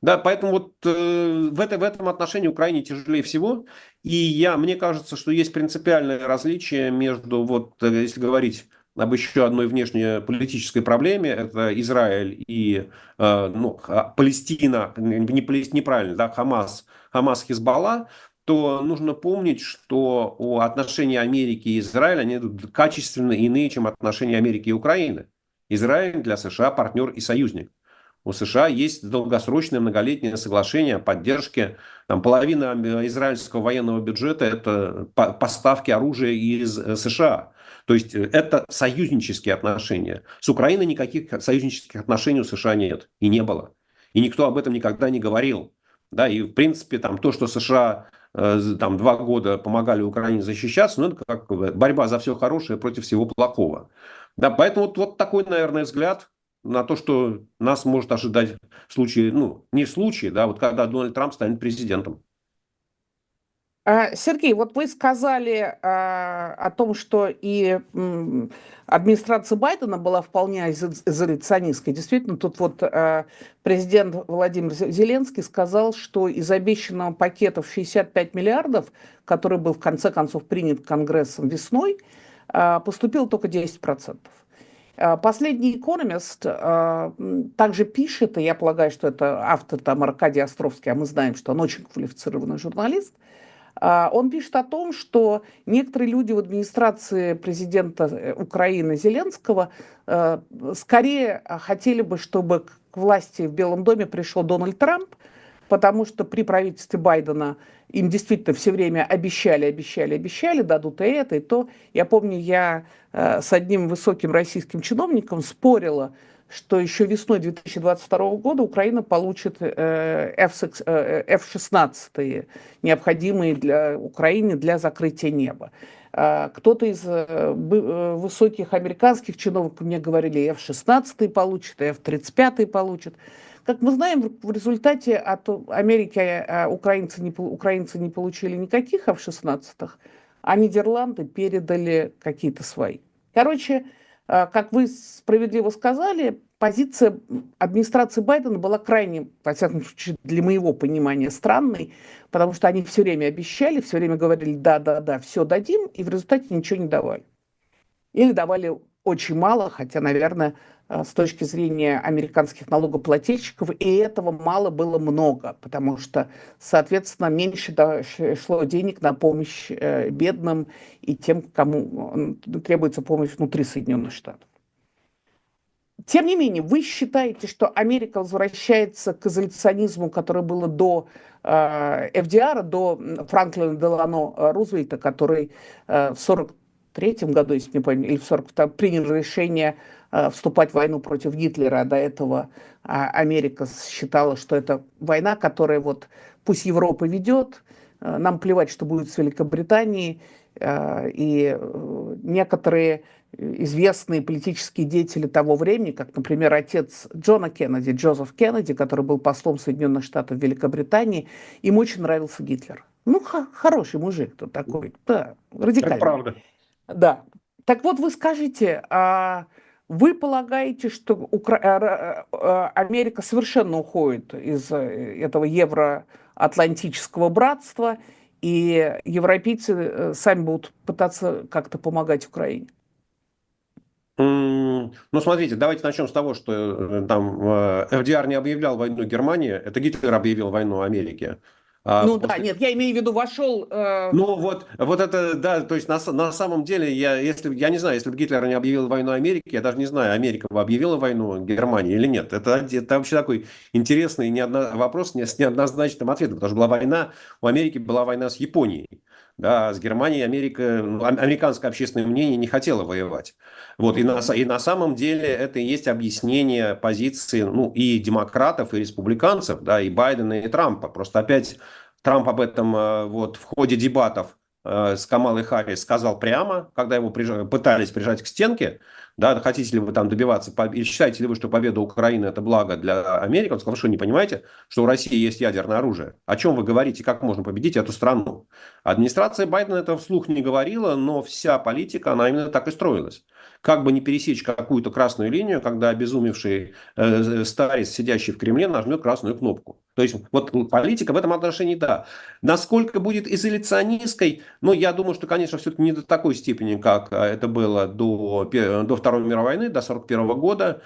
Да, поэтому вот в этом отношении Украине тяжелее всего. И мне кажется, что есть принципиальное различие между, вот, если говорить об еще одной внешнеполитической проблеме, это Израиль и ну, Палестина, неправильно, да, Хамас, Хизбалла, то нужно помнить, что отношения Америки и Израиля они качественно иные, чем отношения Америки и Украины. Израиль для США партнер и союзник. У США есть долгосрочное многолетнее соглашение о поддержке. Там, половина израильского военного бюджета – это поставки оружия из США. То есть это союзнические отношения. С Украиной никаких союзнических отношений у США нет и не было. И никто об этом никогда не говорил. Да, и в принципе там, то, что США там, 2 года помогали Украине защищаться, ну, это как борьба за все хорошее против всего плохого. Да, поэтому вот такой, наверное, взгляд на то, что нас может ожидать в случае, ну, не в случае, да, вот когда Дональд Трамп станет президентом. Сергей, вот вы сказали о том, что и администрация Байдена была вполне изоляционистской. Действительно, тут вот президент Владимир Зеленский сказал, что из обещанного пакета в 65 миллиардов, который был в конце концов принят Конгрессом весной, поступило только 10%. Последний «Экономист» также пишет, и я полагаю, что это автор там Аркадий Островский, а мы знаем, что он очень квалифицированный журналист. Он пишет о том, что некоторые люди в администрации президента Украины Зеленского скорее хотели бы, чтобы к власти в Белом доме пришел Дональд Трамп, потому что при правительстве Байдена им действительно все время обещали, дадут и это, и то. Я помню, я с одним высоким российским чиновником спорила, что еще весной 2022 года Украина получит F-16, необходимые для Украины для закрытия неба. Кто-то из высоких американских чиновников мне говорили, F-16 получит, F-35 получит. Как мы знаем, в результате от Америки украинцы не получили никаких F-16, а Нидерланды передали какие-то свои. Короче, как вы справедливо сказали, позиция администрации Байдена была крайне, во всяком случае, для моего понимания, странной, потому что они все время обещали, все время говорили, да, все дадим, и в результате ничего не давали. Или давали очень мало, хотя, наверное, с точки зрения американских налогоплательщиков, и этого мало было много, потому что, соответственно, меньше шло денег на помощь бедным и тем, кому требуется помощь внутри Соединенных Штатов. Тем не менее, вы считаете, что Америка возвращается к изоляционизму, которое было до ФДР, до Франклина Делано Рузвельта, который в 1943 году, если не помню, или в 1942 принял решение вступать в войну против Гитлера, а до этого Америка считала, что это война, которая вот пусть Европа ведет, нам плевать, что будет с Великобританией, и некоторые известные политические деятели того времени, как, например, отец Джона Кеннеди, Джозеф Кеннеди, который был послом Соединенных Штатов в Великобритании, им очень нравился Гитлер. Ну, хороший мужик тут такой, да, радикальный. Это правда. Да. Так вот, вы скажите, вы полагаете, что Америка совершенно уходит из этого евроатлантического братства, и европейцы сами будут пытаться как-то помогать Украине? Ну, смотрите, давайте начнем с того, что там ФДР не объявлял войну Германии, это Гитлер объявил войну Америке. Ну да, нет, я имею в виду, вошел... Ну вот это, да, то есть на самом деле, я не знаю, если бы Гитлер не объявил войну Америке, я даже не знаю, Америка бы объявила войну Германии или нет. Это вообще такой интересный вопрос с неоднозначным ответом, потому что была война, у Америки была война с Японией. Да, с Германией американское общественное мнение не хотело воевать. Вот, и на самом деле это и есть объяснение позиции и демократов, и республиканцев, да, и Байдена, и Трампа. Просто опять Трамп об этом в ходе дебатов с Камалой Харрис сказал прямо, когда его пытались прижать к стенке, да, хотите ли вы там добиваться, или считаете ли вы, что победа Украины это благо для Америки? Он сказал, что не понимаете, что у России есть ядерное оружие. О чем вы говорите, как можно победить эту страну? Администрация Байдена это вслух не говорила, но вся политика, она именно так и строилась. Как бы не пересечь какую-то красную линию, когда обезумевший старец, сидящий в Кремле, нажмет красную кнопку. То есть вот политика в этом отношении, да. Насколько будет изоляционистской, я думаю, что, конечно, все-таки не до такой степени, как это было до Второй мировой войны, до 1941 года.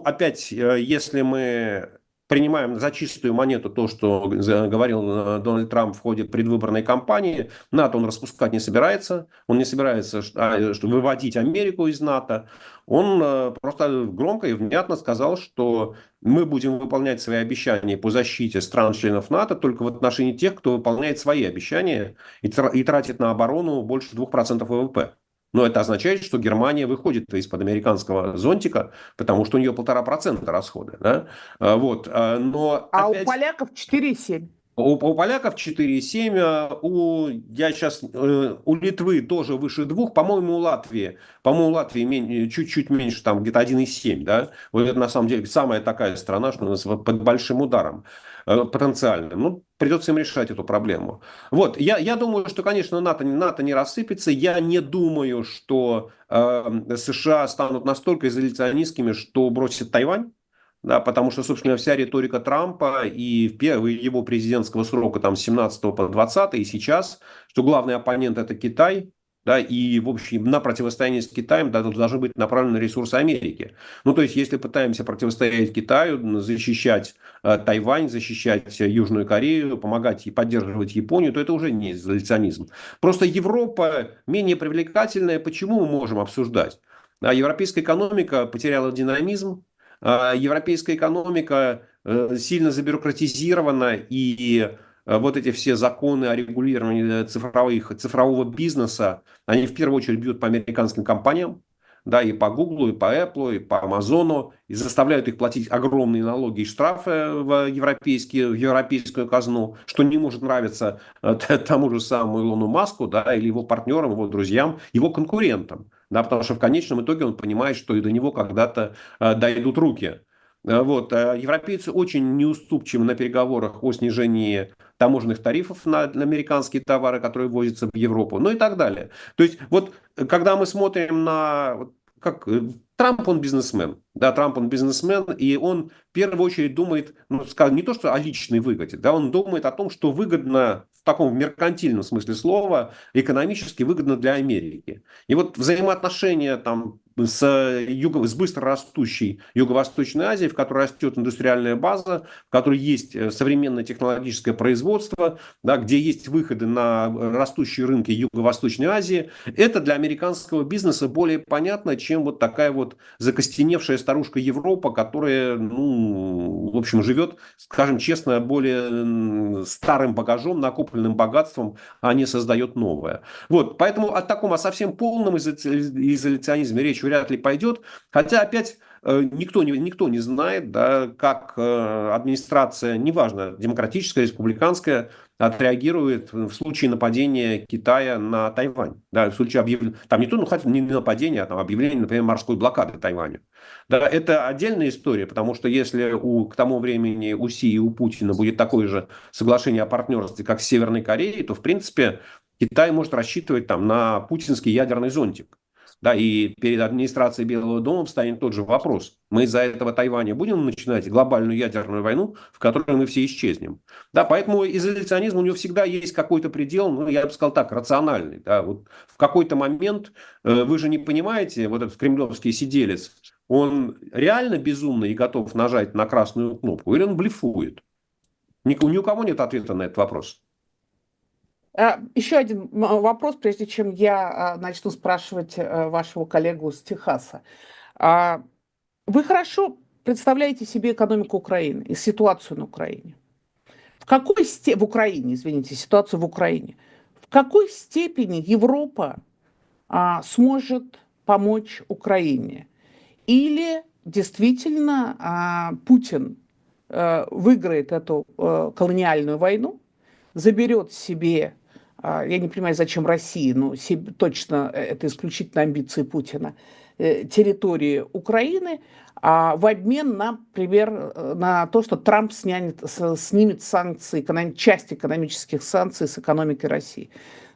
Опять, если мы принимаем за чистую монету то, что говорил Дональд Трамп в ходе предвыборной кампании, НАТО он распускать не собирается, он не собирается выводить Америку из НАТО, он просто громко и внятно сказал, что мы будем выполнять свои обещания по защите стран-членов НАТО только в отношении тех, кто выполняет свои обещания и тратит на оборону больше 2% ВВП. Но это означает, что Германия выходит из-под американского зонтика, потому что у нее 1,5% расходы. Да? Вот. Но опять... у поляков 4,7%. У поляков 4,7, у Литвы тоже выше 2, по-моему, у Латвии чуть-чуть меньше, там где-то 1,7, да, вот это на самом деле самая такая страна, что у нас под большим ударом потенциальным. Ну, придется им решать эту проблему. Вот, я думаю, что, конечно, НАТО не рассыпется, я не думаю, что США станут настолько изоляционистскими, что бросят Тайвань. Да, потому что, собственно, вся риторика Трампа и его президентского срока там, с 17 по 20 и сейчас, что главный оппонент это Китай, да, и, в общем, на противостояние с Китаем должны быть направлены ресурсы Америки. Ну, то есть, если пытаемся противостоять Китаю, защищать Тайвань, защищать Южную Корею, помогать и поддерживать Японию, то это уже не изоляционизм. Просто Европа менее привлекательная. Почему мы можем обсуждать? Европейская экономика потеряла динамизм, европейская экономика сильно забюрократизирована, и вот эти все законы о регулировании цифрового бизнеса, они в первую очередь бьют по американским компаниям, да, и по Google, и по Apple, и по Amazon, и заставляют их платить огромные налоги и штрафы в европейскую казну, что не может нравиться тому же самому Илону Маску, да, или его партнерам, его друзьям, его конкурентам. Да, потому что в конечном итоге он понимает, что и до него когда-то дойдут руки. Вот. Европейцы очень неуступчивы на переговорах о снижении таможенных тарифов на американские товары, которые ввозятся в Европу, ну и так далее. То есть вот когда мы смотрим на... Как, Трамп, он бизнесмен. Да, Трамп, он бизнесмен, и он в первую очередь думает, ну, скажем, не то, что о личной выгоде, да, он думает о том, что выгодно в таком меркантильном смысле слова, экономически выгодно для Америки. И вот взаимоотношения там с быстро растущей Юго-Восточной Азией, в которой растет индустриальная база, в которой есть современное технологическое производство, да, где есть выходы на растущие рынки Юго-Восточной Азии, это для американского бизнеса более понятно, чем вот такая вот закостеневшая старушка Европа, которая, ну, в общем, живет, скажем честно, более старым багажом, накопленным богатством, а не создает новое. Вот, поэтому о совсем полном изоляционизме речь вряд ли пойдет. Хотя опять никто не знает, да, как администрация, неважно, демократическая, республиканская, отреагирует в случае нападения Китая на Тайвань. Да, в случае там не то, ну, хотя не нападение, а там объявление, например, морской блокады Тайваня. Да, это отдельная история, потому что если к тому времени у Си и у Путина будет такое же соглашение о партнерстве, как с Северной Кореей, то, в принципе, Китай может рассчитывать там на путинский ядерный зонтик. Да, и перед администрацией Белого дома встанет тот же вопрос. Мы из-за этого Тайваня будем начинать глобальную ядерную войну, в которой мы все исчезнем. Да, поэтому изоляционизм у него всегда есть какой-то предел, ну, я бы сказал так, рациональный. Да, вот в какой-то момент, вы же не понимаете, вот этот кремлевский сиделец, он реально безумный и готов нажать на красную кнопку, или он блефует? Ни у кого нет ответа на этот вопрос. Еще один вопрос, прежде чем я начну спрашивать вашего коллегу с Техаса. Вы хорошо представляете себе экономику Украины и ситуацию на Украине. В Украине, извините, ситуацию в Украине. В какой степени Европа сможет помочь Украине? Или действительно Путин выиграет эту колониальную войну, заберет себе, я не понимаю, зачем России, но точно это исключительно амбиции Путина, территории Украины, в обмен, например, на то, что Трамп снимет санкции, часть экономических санкций с экономики России.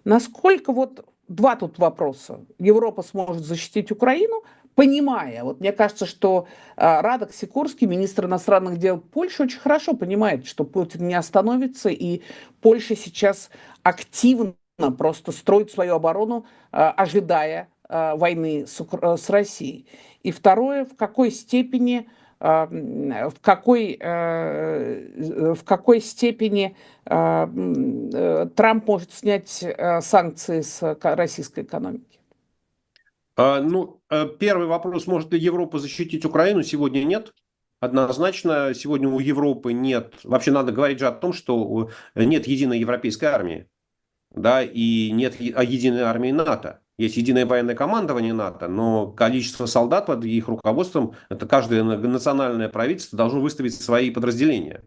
Насколько вот два тут вопроса. Европа сможет защитить Украину, понимая, вот мне кажется, что Радек Сикорский, министр иностранных дел Польши, очень хорошо понимает, что Путин не остановится, и Польша сейчас активно просто строит свою оборону, ожидая войны с Россией. И второе, в какой степени Трамп может снять санкции с российской экономики? Ну, первый вопрос, может ли Европа защитить Украину, сегодня нет. Однозначно, сегодня у Европы нет, вообще надо говорить же о том, что нет единой европейской армии, да, и нет единой армии НАТО. Есть единое военное командование НАТО, но количество солдат под их руководством, это каждое национальное правительство должно выставить свои подразделения.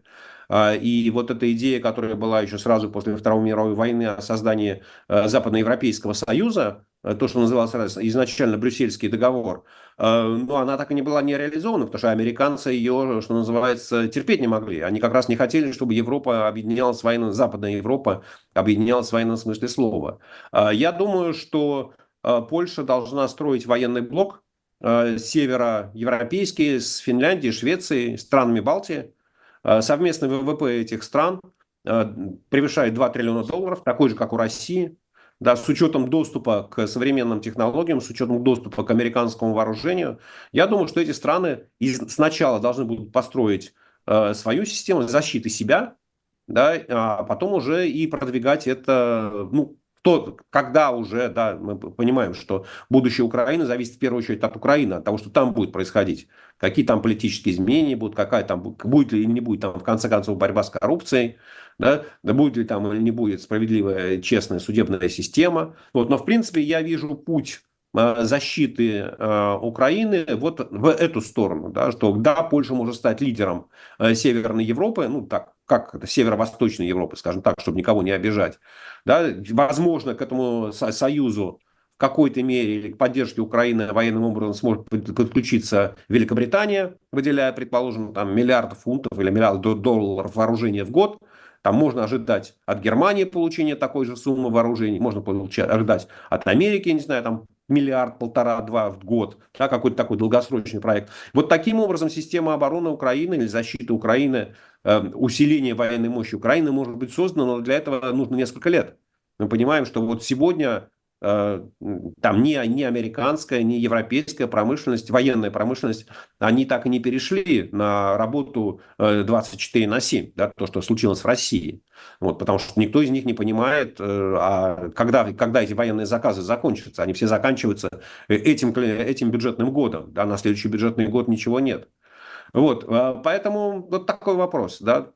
И вот эта идея, которая была еще сразу после Второй мировой войны о создании Западноевропейского союза, то, что называлось изначально Брюссельский договор, но она так и не была не реализована, потому что американцы ее, что называется, терпеть не могли. Они как раз не хотели, чтобы Европа объединялась в военном, Западная Европа объединялась в военном смысле слова. Я думаю, что Польша должна строить военный блок североевропейский с Финляндией, Швецией, странами Балтии. Совместный ВВП этих стран превышает 2 триллиона долларов, такой же, как у России. Да, с учетом доступа к современным технологиям, с учетом доступа к американскому вооружению, я думаю, что эти страны сначала должны будут построить свою систему защиты себя, да, а потом уже и продвигать это, ну, когда уже, да, мы понимаем, что будущее Украины зависит в первую очередь от Украины, от того, что там будет происходить, какие там политические изменения будут, какая там будет ли или не будет там в конце концов борьба с коррупцией, да будет ли там или не будет справедливая, честная судебная система. Вот, но в принципе я вижу путь защиты Украины вот в эту сторону, да, что да, Польша может стать лидером Северной Европы, ну так, как это, Северо-Восточной Европы, скажем так, чтобы никого не обижать. Да, возможно, к этому союзу в какой-то мере или к поддержке Украины военным образом сможет подключиться Великобритания, выделяя, предположим, там, миллиард фунтов или миллиард долларов вооружения в год. Там можно ожидать от Германии получения такой же суммы вооружений, можно ожидать от Америки, не знаю, там миллиард, полтора-два в год, да, какой-то такой долгосрочный проект. Вот таким образом система обороны Украины или защиты Украины, усиление военной мощи Украины может быть создано, но для этого нужно несколько лет. Мы понимаем, что вот сегодня там ни американская, ни европейская промышленность, военная промышленность, они так и не перешли на работу 24/7, да, то, что случилось в России. Вот, потому что никто из них не понимает, когда эти военные заказы закончатся. Они все заканчиваются этим бюджетным годом. Да, на следующий бюджетный год ничего нет. Вот, поэтому вот такой вопрос. Да.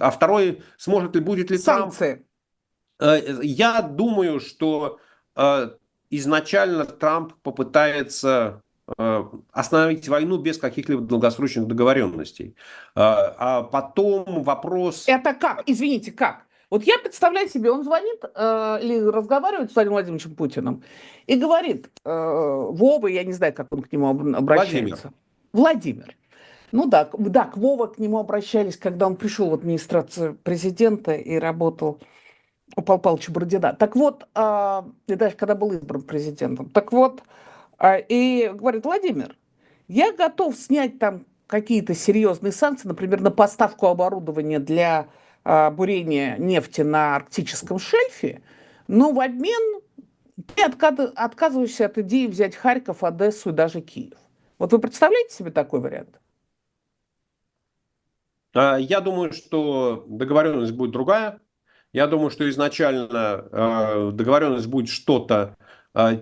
А второй, будет ли Трамп... Санкции. Я думаю, что изначально Трамп попытается остановить войну без каких-либо долгосрочных договоренностей. А потом вопрос... Это как? Извините, как? Вот я представляю себе, он звонит или разговаривает с Владимиром Владимировичем Путиным и говорит, Вова, я не знаю, как он к нему обращается. Владимир. Ну да, к Вове к нему обращались, когда он пришел в администрацию президента и работал у Павла Павловича Бородина. Так вот, и даже когда был избран президентом. Так вот, и говорит, Владимир, я готов снять там какие-то серьезные санкции, например, на поставку оборудования для бурения нефти на арктическом шельфе, но в обмен ты отказываешься от идеи взять Харьков, Одессу и даже Киев. Вот вы представляете себе такой вариант? Я думаю, что договоренность будет другая. Я думаю, что изначально договоренность будет что-то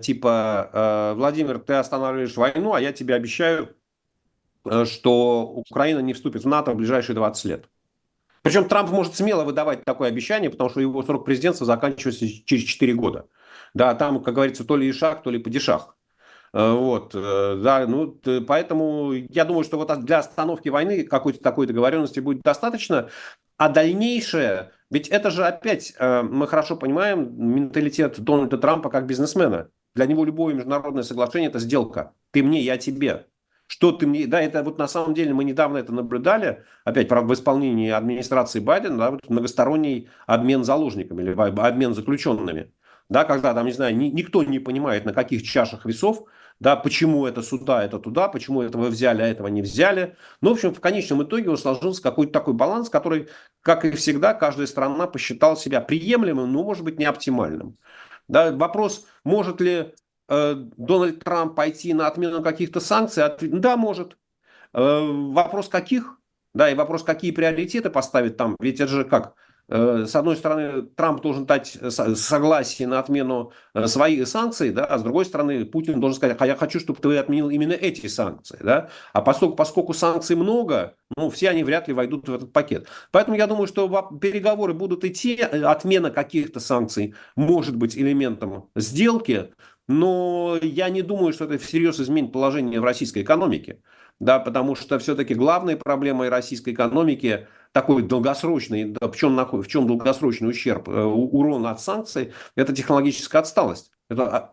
типа «Владимир, ты останавливаешь войну, а я тебе обещаю, что Украина не вступит в НАТО в ближайшие 20 лет». Причем Трамп может смело выдавать такое обещание, потому что его срок президентства заканчивается через 4 года. Да, там, как говорится, то ли ишак, то ли падишах. Вот, да, ну, поэтому я думаю, что вот для остановки войны какой-то такой договоренности будет достаточно, а дальнейшее, ведь это же опять, мы хорошо понимаем менталитет Дональда Трампа как бизнесмена. Для него любое международное соглашение – это сделка. Ты мне, я тебе. Что ты мне... Да, это вот на самом деле мы недавно это наблюдали, опять, правда, в исполнении администрации Байдена, да, вот многосторонний обмен заложниками или обмен заключенными. Да, когда там, не знаю, никто не понимает, на каких чашах весов, да, почему это сюда, это туда, почему этого взяли, а этого не взяли. Ну, в общем, в конечном итоге сложился какой-то такой баланс, который, как и всегда, каждая страна посчитала себя приемлемым, но, может быть, не оптимальным. Да, вопрос, может ли Дональд Трамп пойти на отмену каких-то санкций? Да, может. Вопрос каких? Да, и вопрос, какие приоритеты поставить там. Ведь это же как? С одной стороны, Трамп должен дать согласие на отмену своих санкций, да, а с другой стороны, Путин должен сказать, а я хочу, чтобы ты отменил именно эти санкции. Да? А поскольку санкций много, ну, все они вряд ли войдут в этот пакет. Поэтому я думаю, что переговоры будут идти, отмена каких-то санкций может быть элементом сделки, но я не думаю, что это всерьез изменит положение в российской экономике. Да, потому что все-таки главной проблемой российской экономики такой долгосрочный, да, в чем долгосрочный ущерб, урон от санкций, это технологическая отсталость. Это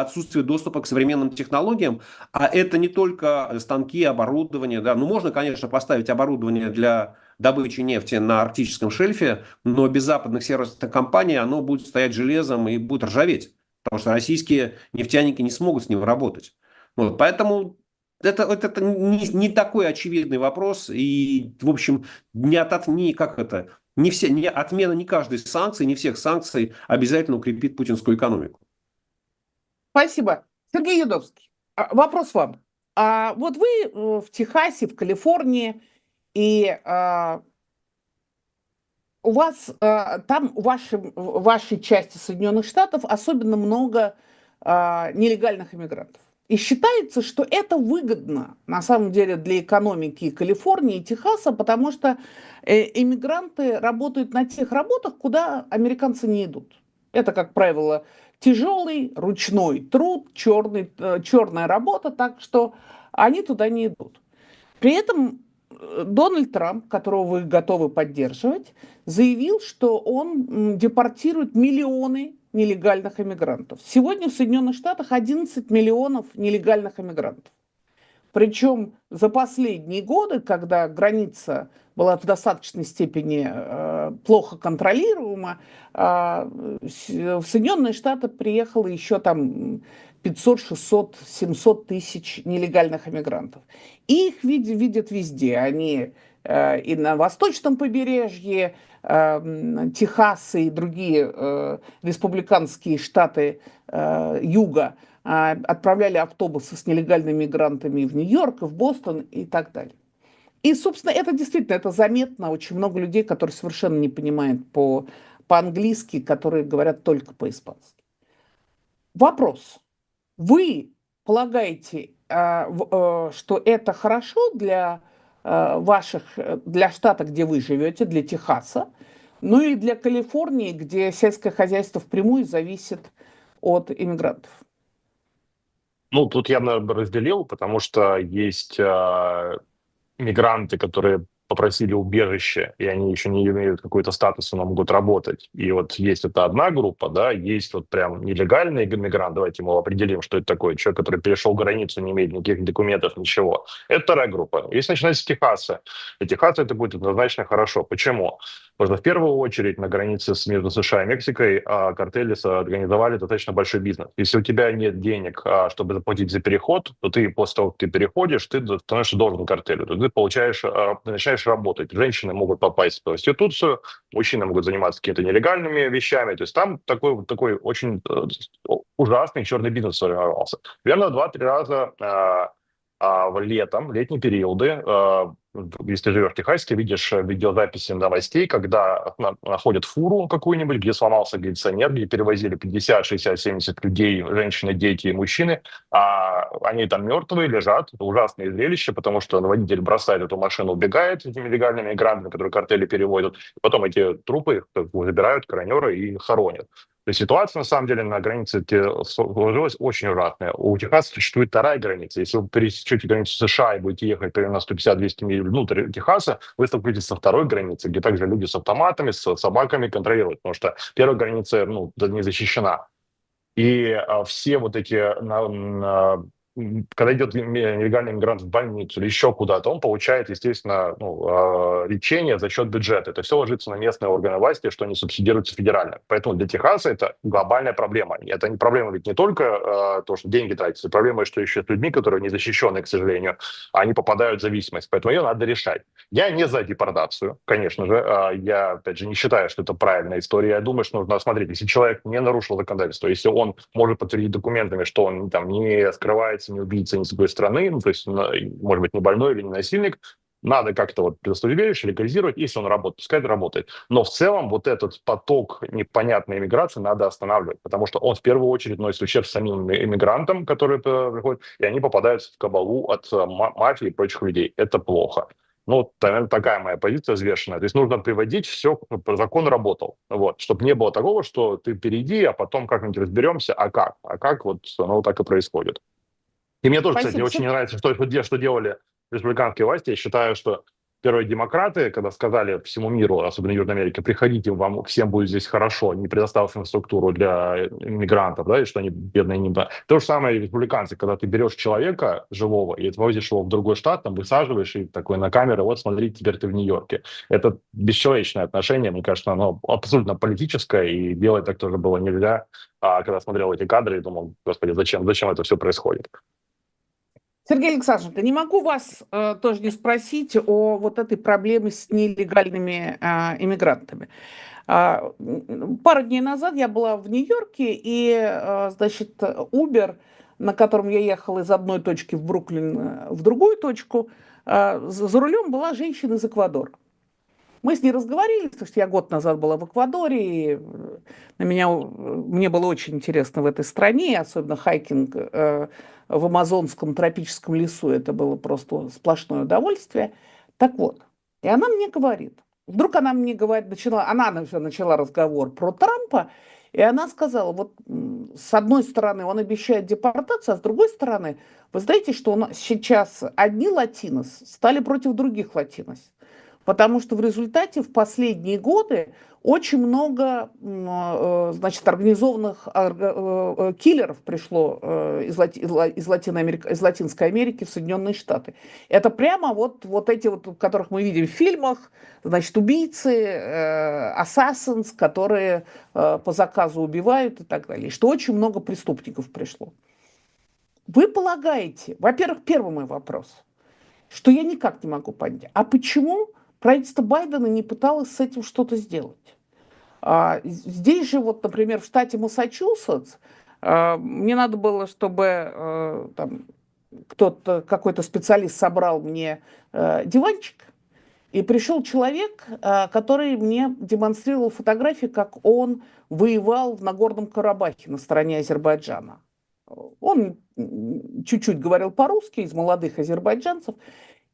отсутствие доступа к современным технологиям, а это не только станки, оборудование. Да. Ну, можно, конечно, поставить оборудование для добычи нефти на арктическом шельфе, но без западных сервисных компаний оно будет стоять железом и будет ржаветь, потому что российские нефтяники не смогут с ним работать. Вот, поэтому это не такой очевидный вопрос, и, в общем, не отмена не каждой санкции, не всех санкций обязательно укрепит путинскую экономику. Спасибо. Сергей Юдовский, вопрос вам. Вот вы в Техасе, в Калифорнии, и у вас там, в вашей части Соединенных Штатов, особенно много нелегальных иммигрантов. И считается, что это выгодно, на самом деле, для экономики Калифорнии и Техаса, потому что иммигранты работают на тех работах, куда американцы не идут. Это, как правило, тяжелый ручной труд, черная работа, так что они туда не идут. При этом Дональд Трамп, которого вы готовы поддерживать, заявил, что он депортирует миллионы нелегальных иммигрантов. Сегодня в Соединенных Штатах 11 миллионов нелегальных иммигрантов. Причем за последние годы, когда граница была в достаточной степени плохо контролируема, в Соединенные Штаты приехало еще там 500, 600, 700 тысяч нелегальных иммигрантов. И их видят везде. Они и на восточном побережье, Техас и другие республиканские штаты юга отправляли автобусы с нелегальными мигрантами в Нью-Йорк, в Бостон и так далее. И, собственно, это действительно, это заметно. Очень много людей, которые совершенно не понимают по-английски, которые говорят только по-испански. Вопрос. Вы полагаете, что это хорошо для для штата, где вы живете, для Техаса, ну и для Калифорнии, где сельское хозяйство впрямую зависит от иммигрантов? Ну, тут я, наверное, разделил, потому что есть мигранты, которые попросили убежище, и они еще не имеют какой-то статус, но могут работать. И вот есть это одна группа, да, есть вот прям нелегальный мигрант, давайте мы определим, что это такое, человек, который перешел границу, не имеет никаких документов, ничего. Это вторая группа. Если начинать с Техаса, для Техаса это будет однозначно хорошо. Почему? Потому что в первую очередь на границе между США и Мексикой картели организовали достаточно большой бизнес. Если у тебя нет денег, чтобы заплатить за переход, то ты после того, как ты переходишь, ты становишься должен картелю. То ты начинаешь работать. Женщины могут попасть в проституцию, мужчины могут заниматься какими-то нелегальными вещами. То есть там такой очень ужасный черный бизнес сформировался. Примерно 2-3 раза в летние периоды, если живешь в Техасе, ты видишь видеозаписи новостей, когда находят фуру какую-нибудь, где сломался кондиционер, где перевозили 50, 60, 70 людей, женщины, дети и мужчины, а они там мертвые лежат. Это ужасное зрелище, потому что водитель бросает эту машину, убегает с этими легальными мигрантами, которые картели переводят, потом эти трупы забирают коронеры и хоронят. То есть ситуация, на самом деле, на границе сложилась очень ужасная. У Техаса существует вторая граница. Если вы пересечете границу США и будете ехать примерно 150-200 миль внутрь Техаса, вы столкнетесь со второй границей, где также люди с автоматами, с собаками контролируют, потому что первая граница не защищена. И все вот эти... Когда идет нелегальный мигрант в больницу или еще куда-то, он получает, естественно, лечение за счет бюджета. Это все ложится на местные органы власти, что не субсидируется федерально. Поэтому для Техаса это глобальная проблема. Это не проблема ведь не только то, что деньги тратятся, проблема, что еще с людьми, которые не защищены, к сожалению, они попадают в зависимость. Поэтому ее надо решать. Я не за депортацию, конечно же. Я, опять же, не считаю, что это правильная история. Я думаю, что нужно смотреть, если человек не нарушил законодательство, если он может подтвердить документами, что он там не скрывается, не убийца ни с другой стороны, то есть, может быть, не больной или не насильник, надо как-то предоставить убежище, легализировать, если он работает, пускай это работает. Но в целом вот этот поток непонятной иммиграции надо останавливать, потому что он в первую очередь носит ущерб самим иммигрантам, которые приходят, и они попадают в кабалу от мафии и прочих людей. Это плохо. Ну, наверное, такая моя позиция взвешенная. То есть нужно приводить все, закон работал. Вот, чтобы не было такого, что ты перейди, а потом как-нибудь разберемся, а как вот оно так и происходит. И мне тоже, кстати, очень не нравится, что делали республиканские власти. Я считаю, что первые демократы, когда сказали всему миру, особенно Южной Америке, приходите, вам всем будет здесь хорошо, не предоставив инфраструктуру для иммигрантов, да, и что они бедные не... То же самое и республиканцы, когда ты берешь человека живого и отвозишь его в другой штат, там высаживаешь и такой на камеру, вот смотри, теперь ты в Нью-Йорке. Это бесчеловечное отношение, мне кажется, оно абсолютно политическое, и делать так тоже было нельзя. А когда смотрел эти кадры, я думал, господи, зачем это все происходит? Сергей Александрович, не могу вас тоже не спросить о вот этой проблеме с нелегальными иммигрантами. Пару дней назад я была в Нью-Йорке, и, значит, Uber, на котором я ехала из одной точки в Бруклин в другую точку, за рулем была женщина из Эквадора. Мы с ней разговаривали, потому что я год назад была в Эквадоре, и мне было очень интересно в этой стране, особенно хайкинг в амазонском тропическом лесу. Это было просто сплошное удовольствие. Так вот, и она мне говорит, вдруг она мне говорит, она начала разговор про Трампа, и она сказала, вот с одной стороны он обещает депортацию, а с другой стороны, вы знаете, что сейчас одни латинос стали против других латинос. Потому что в результате в последние годы очень много, значит, организованных киллеров пришло из Латинской Америки в Соединенные Штаты. Это прямо вот эти вот, которых мы видим в фильмах, значит, убийцы, assassins, которые по заказу убивают и так далее. Что очень много преступников пришло. Вы полагаете, во-первых, первый мой вопрос, что я никак не могу понять, а почему правительство Байдена не пыталось с этим что-то сделать? Здесь же, вот, например, в штате Массачусетс, мне надо было, чтобы там какой-то специалист собрал мне диванчик, и пришел человек, который мне демонстрировал фотографии, как он воевал в Нагорном Карабахе на стороне Азербайджана. Он чуть-чуть говорил по-русски, из молодых азербайджанцев,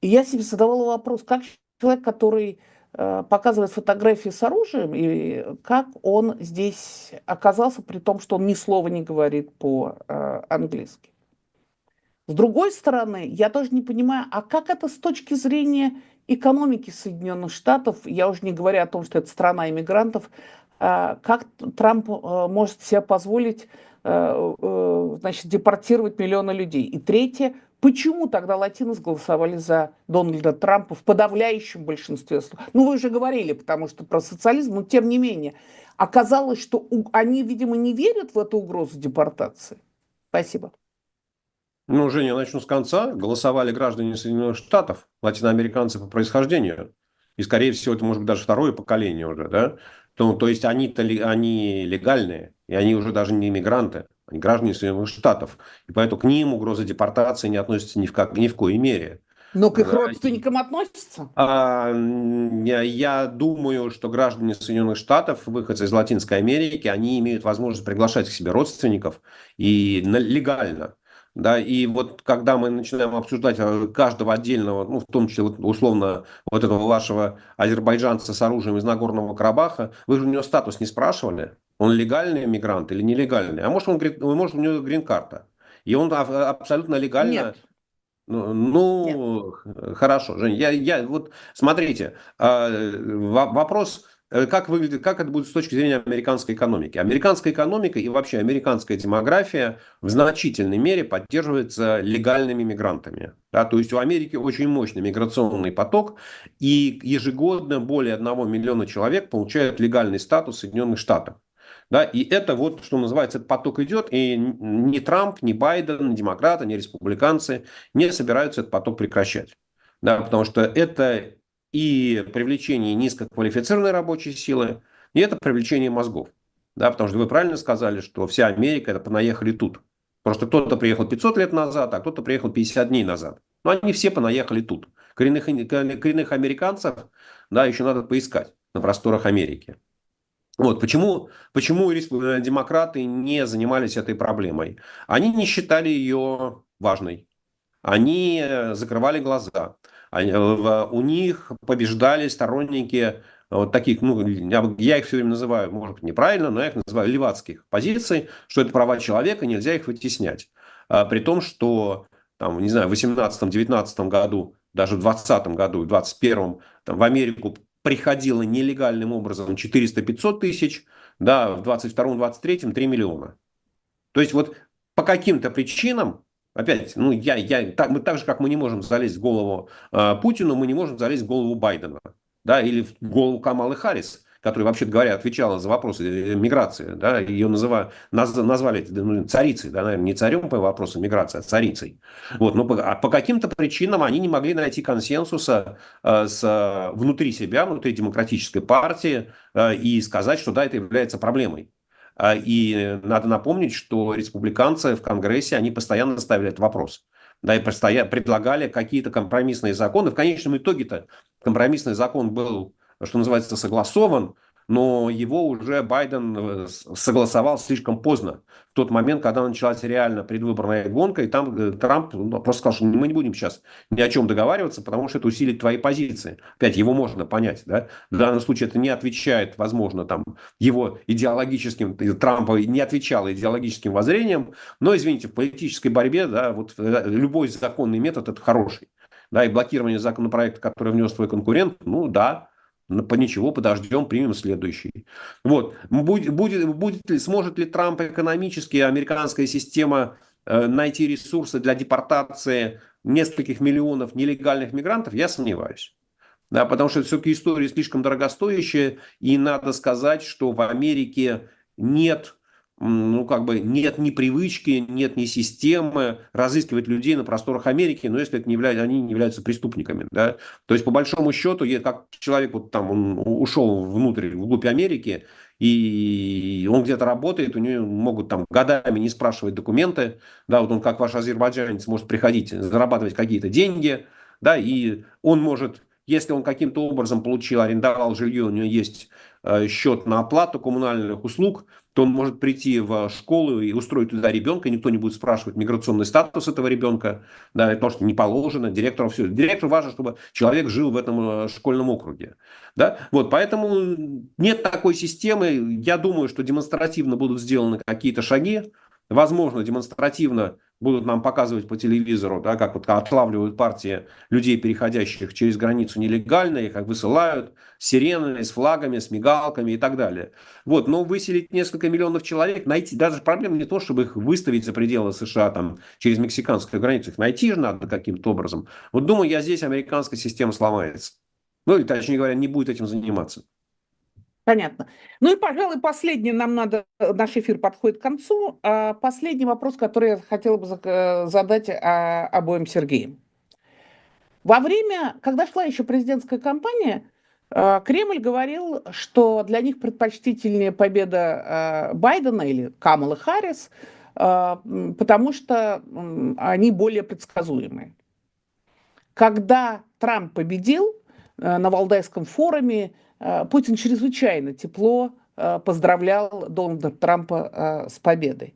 и я себе задавала вопрос, как человек, который показывает фотографии с оружием, и как он здесь оказался, при том, что он ни слова не говорит по-английски. С другой стороны, я тоже не понимаю, а как это с точки зрения экономики Соединенных Штатов, я уже не говорю о том, что это страна иммигрантов, как Трамп может себе позволить, значит, депортировать миллионы людей. И третье, почему тогда латинос голосовали за Дональда Трампа в подавляющем большинстве? Ну, вы уже говорили, потому что про социализм, но тем не менее. Оказалось, что они, видимо, не верят в эту угрозу депортации. Спасибо. Ну, Женя, я начну с конца. Голосовали граждане Соединенных Штатов, латиноамериканцы по происхождению. И, скорее всего, это может быть даже второе поколение уже, да? То есть они легальные, и они уже даже не иммигранты, они граждане Соединенных Штатов. И поэтому к ним угроза депортации не относится ни в коей мере. Но к их родственникам относятся? Я думаю, что граждане Соединенных Штатов, выходцы из Латинской Америки, они имеют возможность приглашать к себе родственников и легально. Да, и вот когда мы начинаем обсуждать каждого отдельного, ну, в том числе, условно, вот этого вашего азербайджанца с оружием из Нагорного Карабаха, вы же у него статус не спрашивали, он легальный мигрант или нелегальный, а может, у него грин-карта, и он абсолютно легально... Нет. Ну, нет. Хорошо, Жень, вот смотрите, вопрос... Как это будет с точки зрения американской экономики? Американская экономика и вообще американская демография в значительной мере поддерживается легальными мигрантами. Да? То есть у Америки очень мощный миграционный поток, и ежегодно более 1 миллиона человек получают легальный статус в Соединенных Штатах. Да, и это вот, что называется, этот поток идет, и ни Трамп, ни Байден, ни демократы, ни республиканцы не собираются этот поток прекращать. Да, потому что это и привлечение низкоквалифицированной рабочей силы, и это привлечение мозгов. Да, потому что вы правильно сказали, что вся Америка это понаехали тут. Просто кто-то приехал 500 лет назад, а кто-то приехал 50 дней назад. Но они все понаехали тут. Коренных американцев, да, еще надо поискать на просторах Америки. Вот, почему демократы не занимались этой проблемой? Они не считали ее важной. Они закрывали глаза. У них побеждали сторонники вот таких, ну, я их все время называю, может быть, неправильно, но я их называю левацких позиций, что это права человека, нельзя их вытеснять. При том, что, там, не знаю, в 18-19 году даже в 2020 году, в 2021 в Америку приходило нелегальным образом 400-500 тысяч, да, в 2022-2023 3 миллиона. То есть вот по каким-то причинам, опять, ну, мы так же, как мы не можем залезть в голову Путину, мы не можем залезть в голову Байдена, да, или в голову Камалы Харрис, которая, вообще-то говоря, отвечала за вопросы миграции, да, ее назвали царицей, да, наверное, не царем по вопросу миграции, а царицей. Вот, но по каким-то причинам они не могли найти консенсуса внутри себя, внутри демократической партии и сказать, что да, это является проблемой. И надо напомнить, что республиканцы в Конгрессе, они постоянно ставили этот вопрос. Да, и предлагали какие-то компромиссные законы. В конечном итоге-то компромиссный закон был, что называется, согласован, но его уже Байден согласовал слишком поздно. В тот момент, когда началась реально предвыборная гонка, и там Трамп просто сказал, что мы не будем сейчас ни о чем договариваться, потому что это усилит твои позиции. Опять, его можно понять. Да? В данном случае это не отвечает, возможно, там, его идеологическим, Трампа не отвечало идеологическим воззрениям, но, извините, в политической борьбе, да, вот любой законный метод – это хороший. Да, и блокирование законопроекта, который внес твой конкурент, ну да, по ничего, подождем, примем следующий. Вот. Сможет ли Трамп экономически, американская система найти ресурсы для депортации нескольких миллионов нелегальных мигрантов, я сомневаюсь. Да, потому что все-таки история слишком дорогостоящая, и надо сказать, что в Америке нет, ну, как бы, нет ни привычки, нет ни системы разыскивать людей на просторах Америки, но если это они не являются преступниками. Да? То есть, по большому счету, как человек вот там, он ушел внутрь, вглубь Америки, и он где-то работает, у него могут там годами не спрашивать документы, да, вот он как ваш азербайджанец может приходить, зарабатывать какие-то деньги, да, и он может, если он каким-то образом арендовал жилье, у него есть счет на оплату коммунальных услуг, то он может прийти в школу и устроить туда ребенка, никто не будет спрашивать миграционный статус этого ребенка, да, потому что не положено, директору все. Директору важно, чтобы человек жил в этом школьном округе. Да? Вот, поэтому нет такой системы. Я думаю, что демонстративно будут сделаны какие-то шаги. Возможно, демонстративно будут нам показывать по телевизору, да, как вот отлавливают партии людей, переходящих через границу нелегально, их высылают с сиренами, с флагами, с мигалками и так далее. Вот, но выселить несколько миллионов человек, найти, даже проблема не то, чтобы их выставить за пределы США там, через мексиканскую границу, их найти же надо каким-то образом. Вот думаю, здесь американская система сломается. Ну, или, точнее говоря, не будет этим заниматься. Понятно. Ну и, пожалуй, последний наш эфир подходит к концу. Последний вопрос, который я хотела бы задать обоим Сергеям. Когда шла еще президентская кампания, Кремль говорил, что для них предпочтительнее победа Байдена или Камалы Харрис, потому что они более предсказуемые. Когда Трамп победил на Валдайском форуме, Путин чрезвычайно тепло поздравлял Дональда Трампа с победой.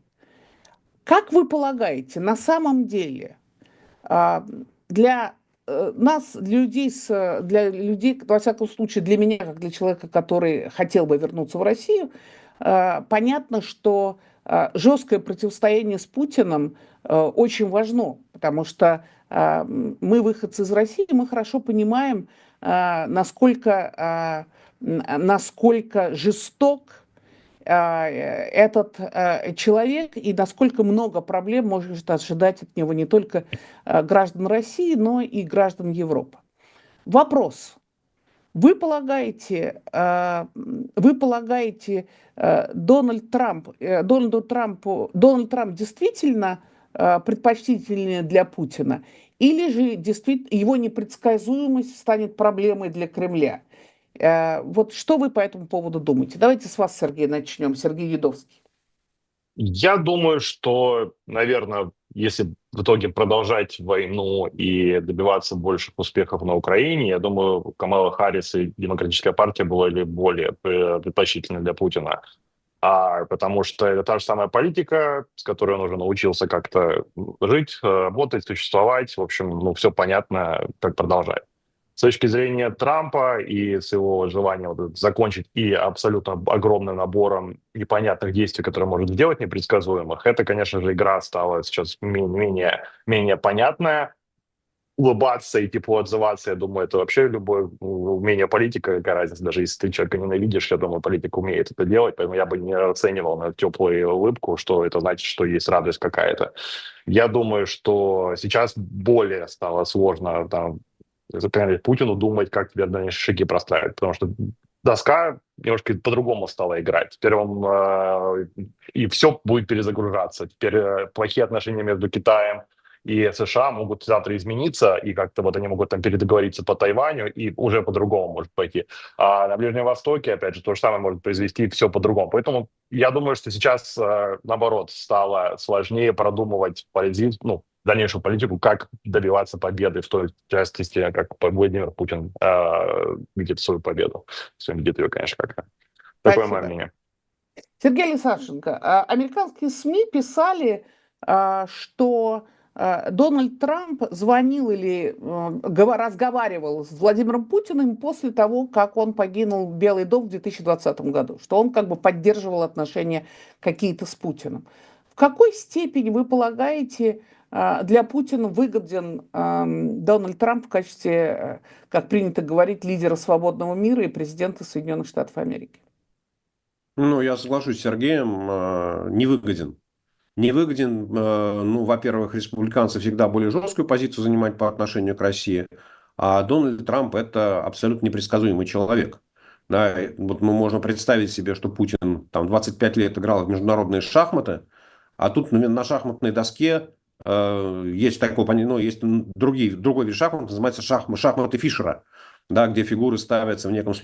Как вы полагаете, на самом деле для нас, для людей, во всяком случае, для меня, как для человека, который хотел бы вернуться в Россию, понятно, что жесткое противостояние с Путиным очень важно, потому что мы, выходцы из России, мы хорошо понимаем, насколько жесток этот человек и насколько много проблем может ожидать от него не только граждан России, но и граждан Европы. Вопрос. Вы полагаете, Дональд Трамп действительно предпочтительнее для Путина, или же действительно его непредсказуемость станет проблемой для Кремля? Вот что вы по этому поводу думаете? Давайте с вас, Сергей, начнем. Сергей Юдовский. Я думаю, что, наверное, если в итоге продолжать войну и добиваться больших успехов на Украине, я думаю, Камала Харрис и Демократическая партия были более предпочтительны для Путина. Потому что это та же самая политика, с которой он уже научился как-то жить, работать, существовать. В общем, все понятно, как продолжать. С точки зрения Трампа и с его желанием закончить и абсолютно огромным набором непонятных действий, которые может сделать, непредсказуемых, это, конечно же, игра стала сейчас менее понятная. улыбаться и тепло отзываться, я думаю, это вообще любое умение политика, какая разница, даже если ты человека ненавидишь, я думаю, политик умеет это делать, поэтому я бы не оценивал на теплую улыбку, что это значит, что есть радость какая-то. Я думаю, что сейчас более стало сложно там, например, Путину думать, как тебе дальнейшие шаги простраивать, потому что доска немножко по-другому стала играть. Теперь он и все будет перезагружаться. Теперь плохие отношения между Китаем и США могут завтра измениться, и как-то вот они могут там передоговориться по Тайваню, и уже по-другому может пойти. А на Ближнем Востоке, опять же, то же самое может произвести все по-другому. Поэтому я думаю, что сейчас, наоборот, стало сложнее продумывать дальнейшую политику, как добиваться победы в той части, как Владимир Путин видит свою победу. Все видит ее, конечно, как. Такое мое Спасибо. мнение. Сергей Алексашенко, американские СМИ писали, что Дональд Трамп звонил или разговаривал с Владимиром Путиным после того, как он покинул Белый дом в 2020 году, что он как бы поддерживал отношения какие-то с Путиным. В какой степени, вы полагаете, для Путина выгоден Дональд Трамп в качестве, как принято говорить, лидера свободного мира и президента Соединенных Штатов Америки? Ну, я соглашусь с Сергеем, невыгоден. Невыгоден, ну, во-первых, республиканцы всегда более жесткую позицию занимать по отношению к России, а Дональд Трамп – это абсолютно непредсказуемый человек. Да, вот, ну, можно представить себе, что Путин там 25 лет играл в международные шахматы, а тут на шахматной доске есть такой, ну, есть другой вид шахмат, называется шахматы Фишера, да, где фигуры ставятся в неком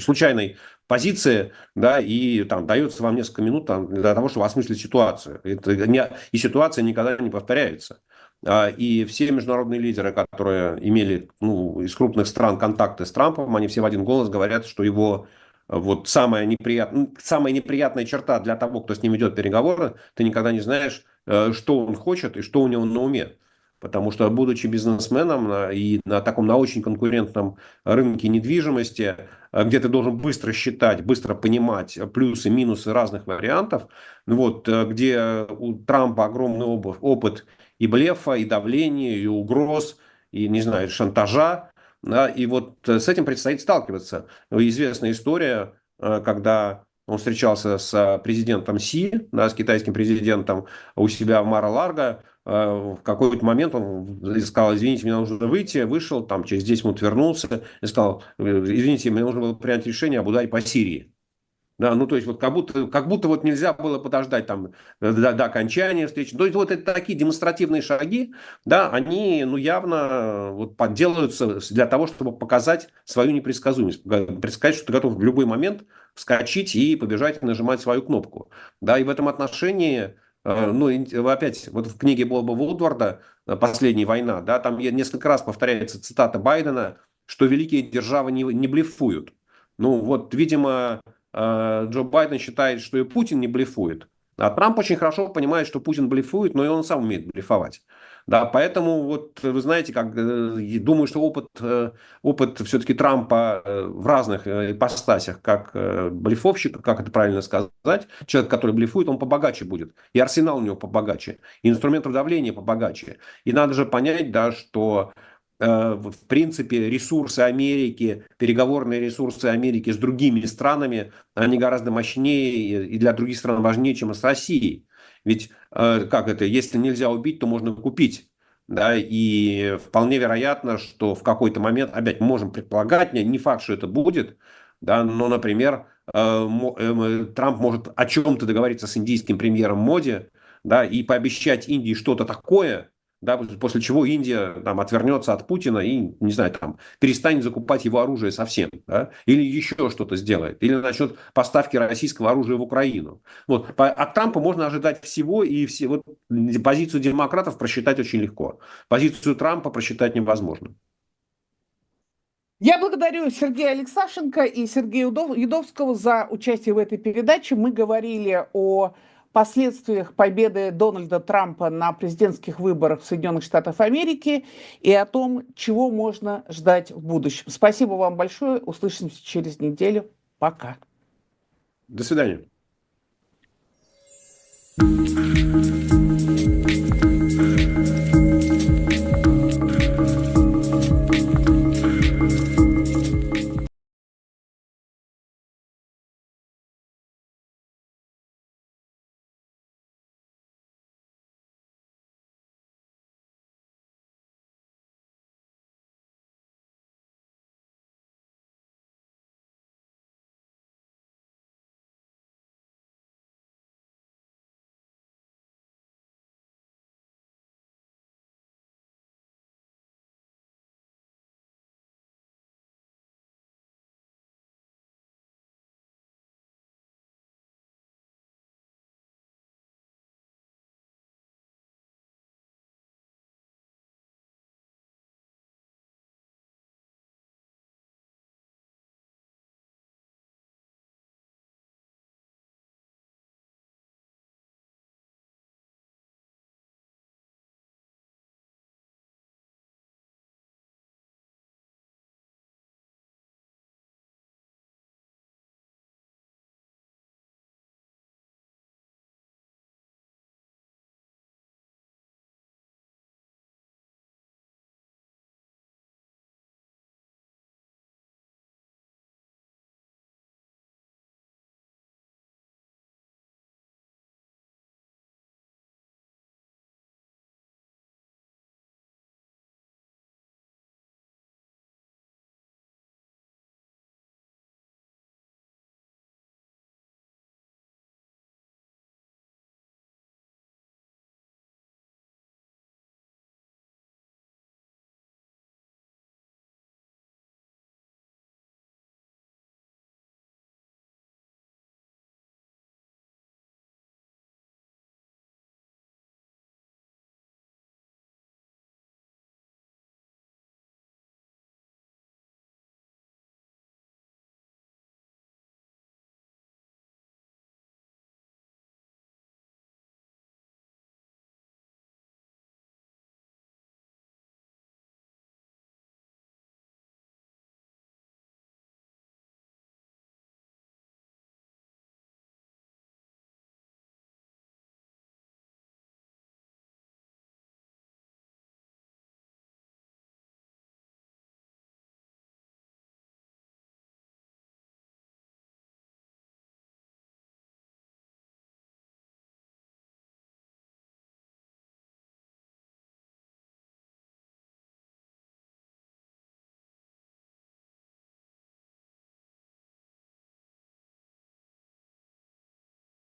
случайной позиции, да, и там дается вам несколько минут для того, чтобы осмыслить ситуацию. И ситуация никогда не повторяется. И все международные лидеры, которые имели, ну, из крупных стран контакты с Трампом, они все в один голос говорят, что его вот самая неприятная черта для того, кто с ним ведет переговоры, ты никогда не знаешь, что он хочет и что у него на уме. Потому что, будучи бизнесменом и на таком на очень конкурентном рынке недвижимости, где ты должен быстро считать, быстро понимать плюсы, минусы разных вариантов, вот, где у Трампа огромный опыт и блефа, и давления, и угроз, и, не знаю, шантажа, да, и вот с этим предстоит сталкиваться. Известная история, когда он встречался с президентом Си, да, с китайским президентом у себя в Мар-а-Лаго. В какой-то момент он сказал: извините, мне нужно выйти, вышел, там через 10 минут вернулся и сказал: извините, мне нужно было принять решение об ударе по Сирии. Да, ну, то есть, вот как будто вот нельзя было подождать там до окончания встречи. То есть, вот это такие демонстративные шаги, да, они, ну, явно вот подделываются для того, чтобы показать свою непредсказуемость. Предсказать, что ты готов в любой момент вскочить и побежать и нажимать свою кнопку. Да, и в этом отношении, ну, опять, вот в книге Боба Вудварда «Последняя война», да, там несколько раз повторяется цитата Байдена, что великие державы не блефуют. Ну, вот, видимо, Джо Байден считает, что и Путин не блефует. А Трамп очень хорошо понимает, что Путин блефует, но и он сам умеет блефовать. Да, поэтому, вот, вы знаете, думаю, что опыт все-таки Трампа в разных ипостасях, как блефовщика, как это правильно сказать, человек, который блефует, он побогаче будет. И арсенал у него побогаче, и инструментов давления побогаче. И надо же понять, да, что в принципе, ресурсы Америки, переговорные ресурсы Америки с другими странами, они гораздо мощнее и для других стран важнее, чем с Россией. Ведь как это, если нельзя убить, то можно купить. Да, и вполне вероятно, что в какой-то момент, опять можем предполагать, не факт, что это будет, да, но, например, Трамп может о чем-то договориться с индийским премьером Моди, да, и пообещать Индии что-то такое, да, после чего Индия там отвернется от Путина и, не знаю, там, перестанет закупать его оружие совсем, да, или еще что-то сделает, или начнет поставки российского оружия в Украину. Вот. От Трампа можно ожидать всего, и вот, позицию демократов просчитать очень легко. Позицию Трампа просчитать невозможно. Я благодарю Сергея Алексашенко и Сергея Юдовского за участие в этой передаче. Мы говорили о последствиях победы Дональда Трампа на президентских выборах в Соединенных Штатах Америки и о том, чего можно ждать в будущем. Спасибо вам большое. Услышимся через неделю. Пока. До свидания.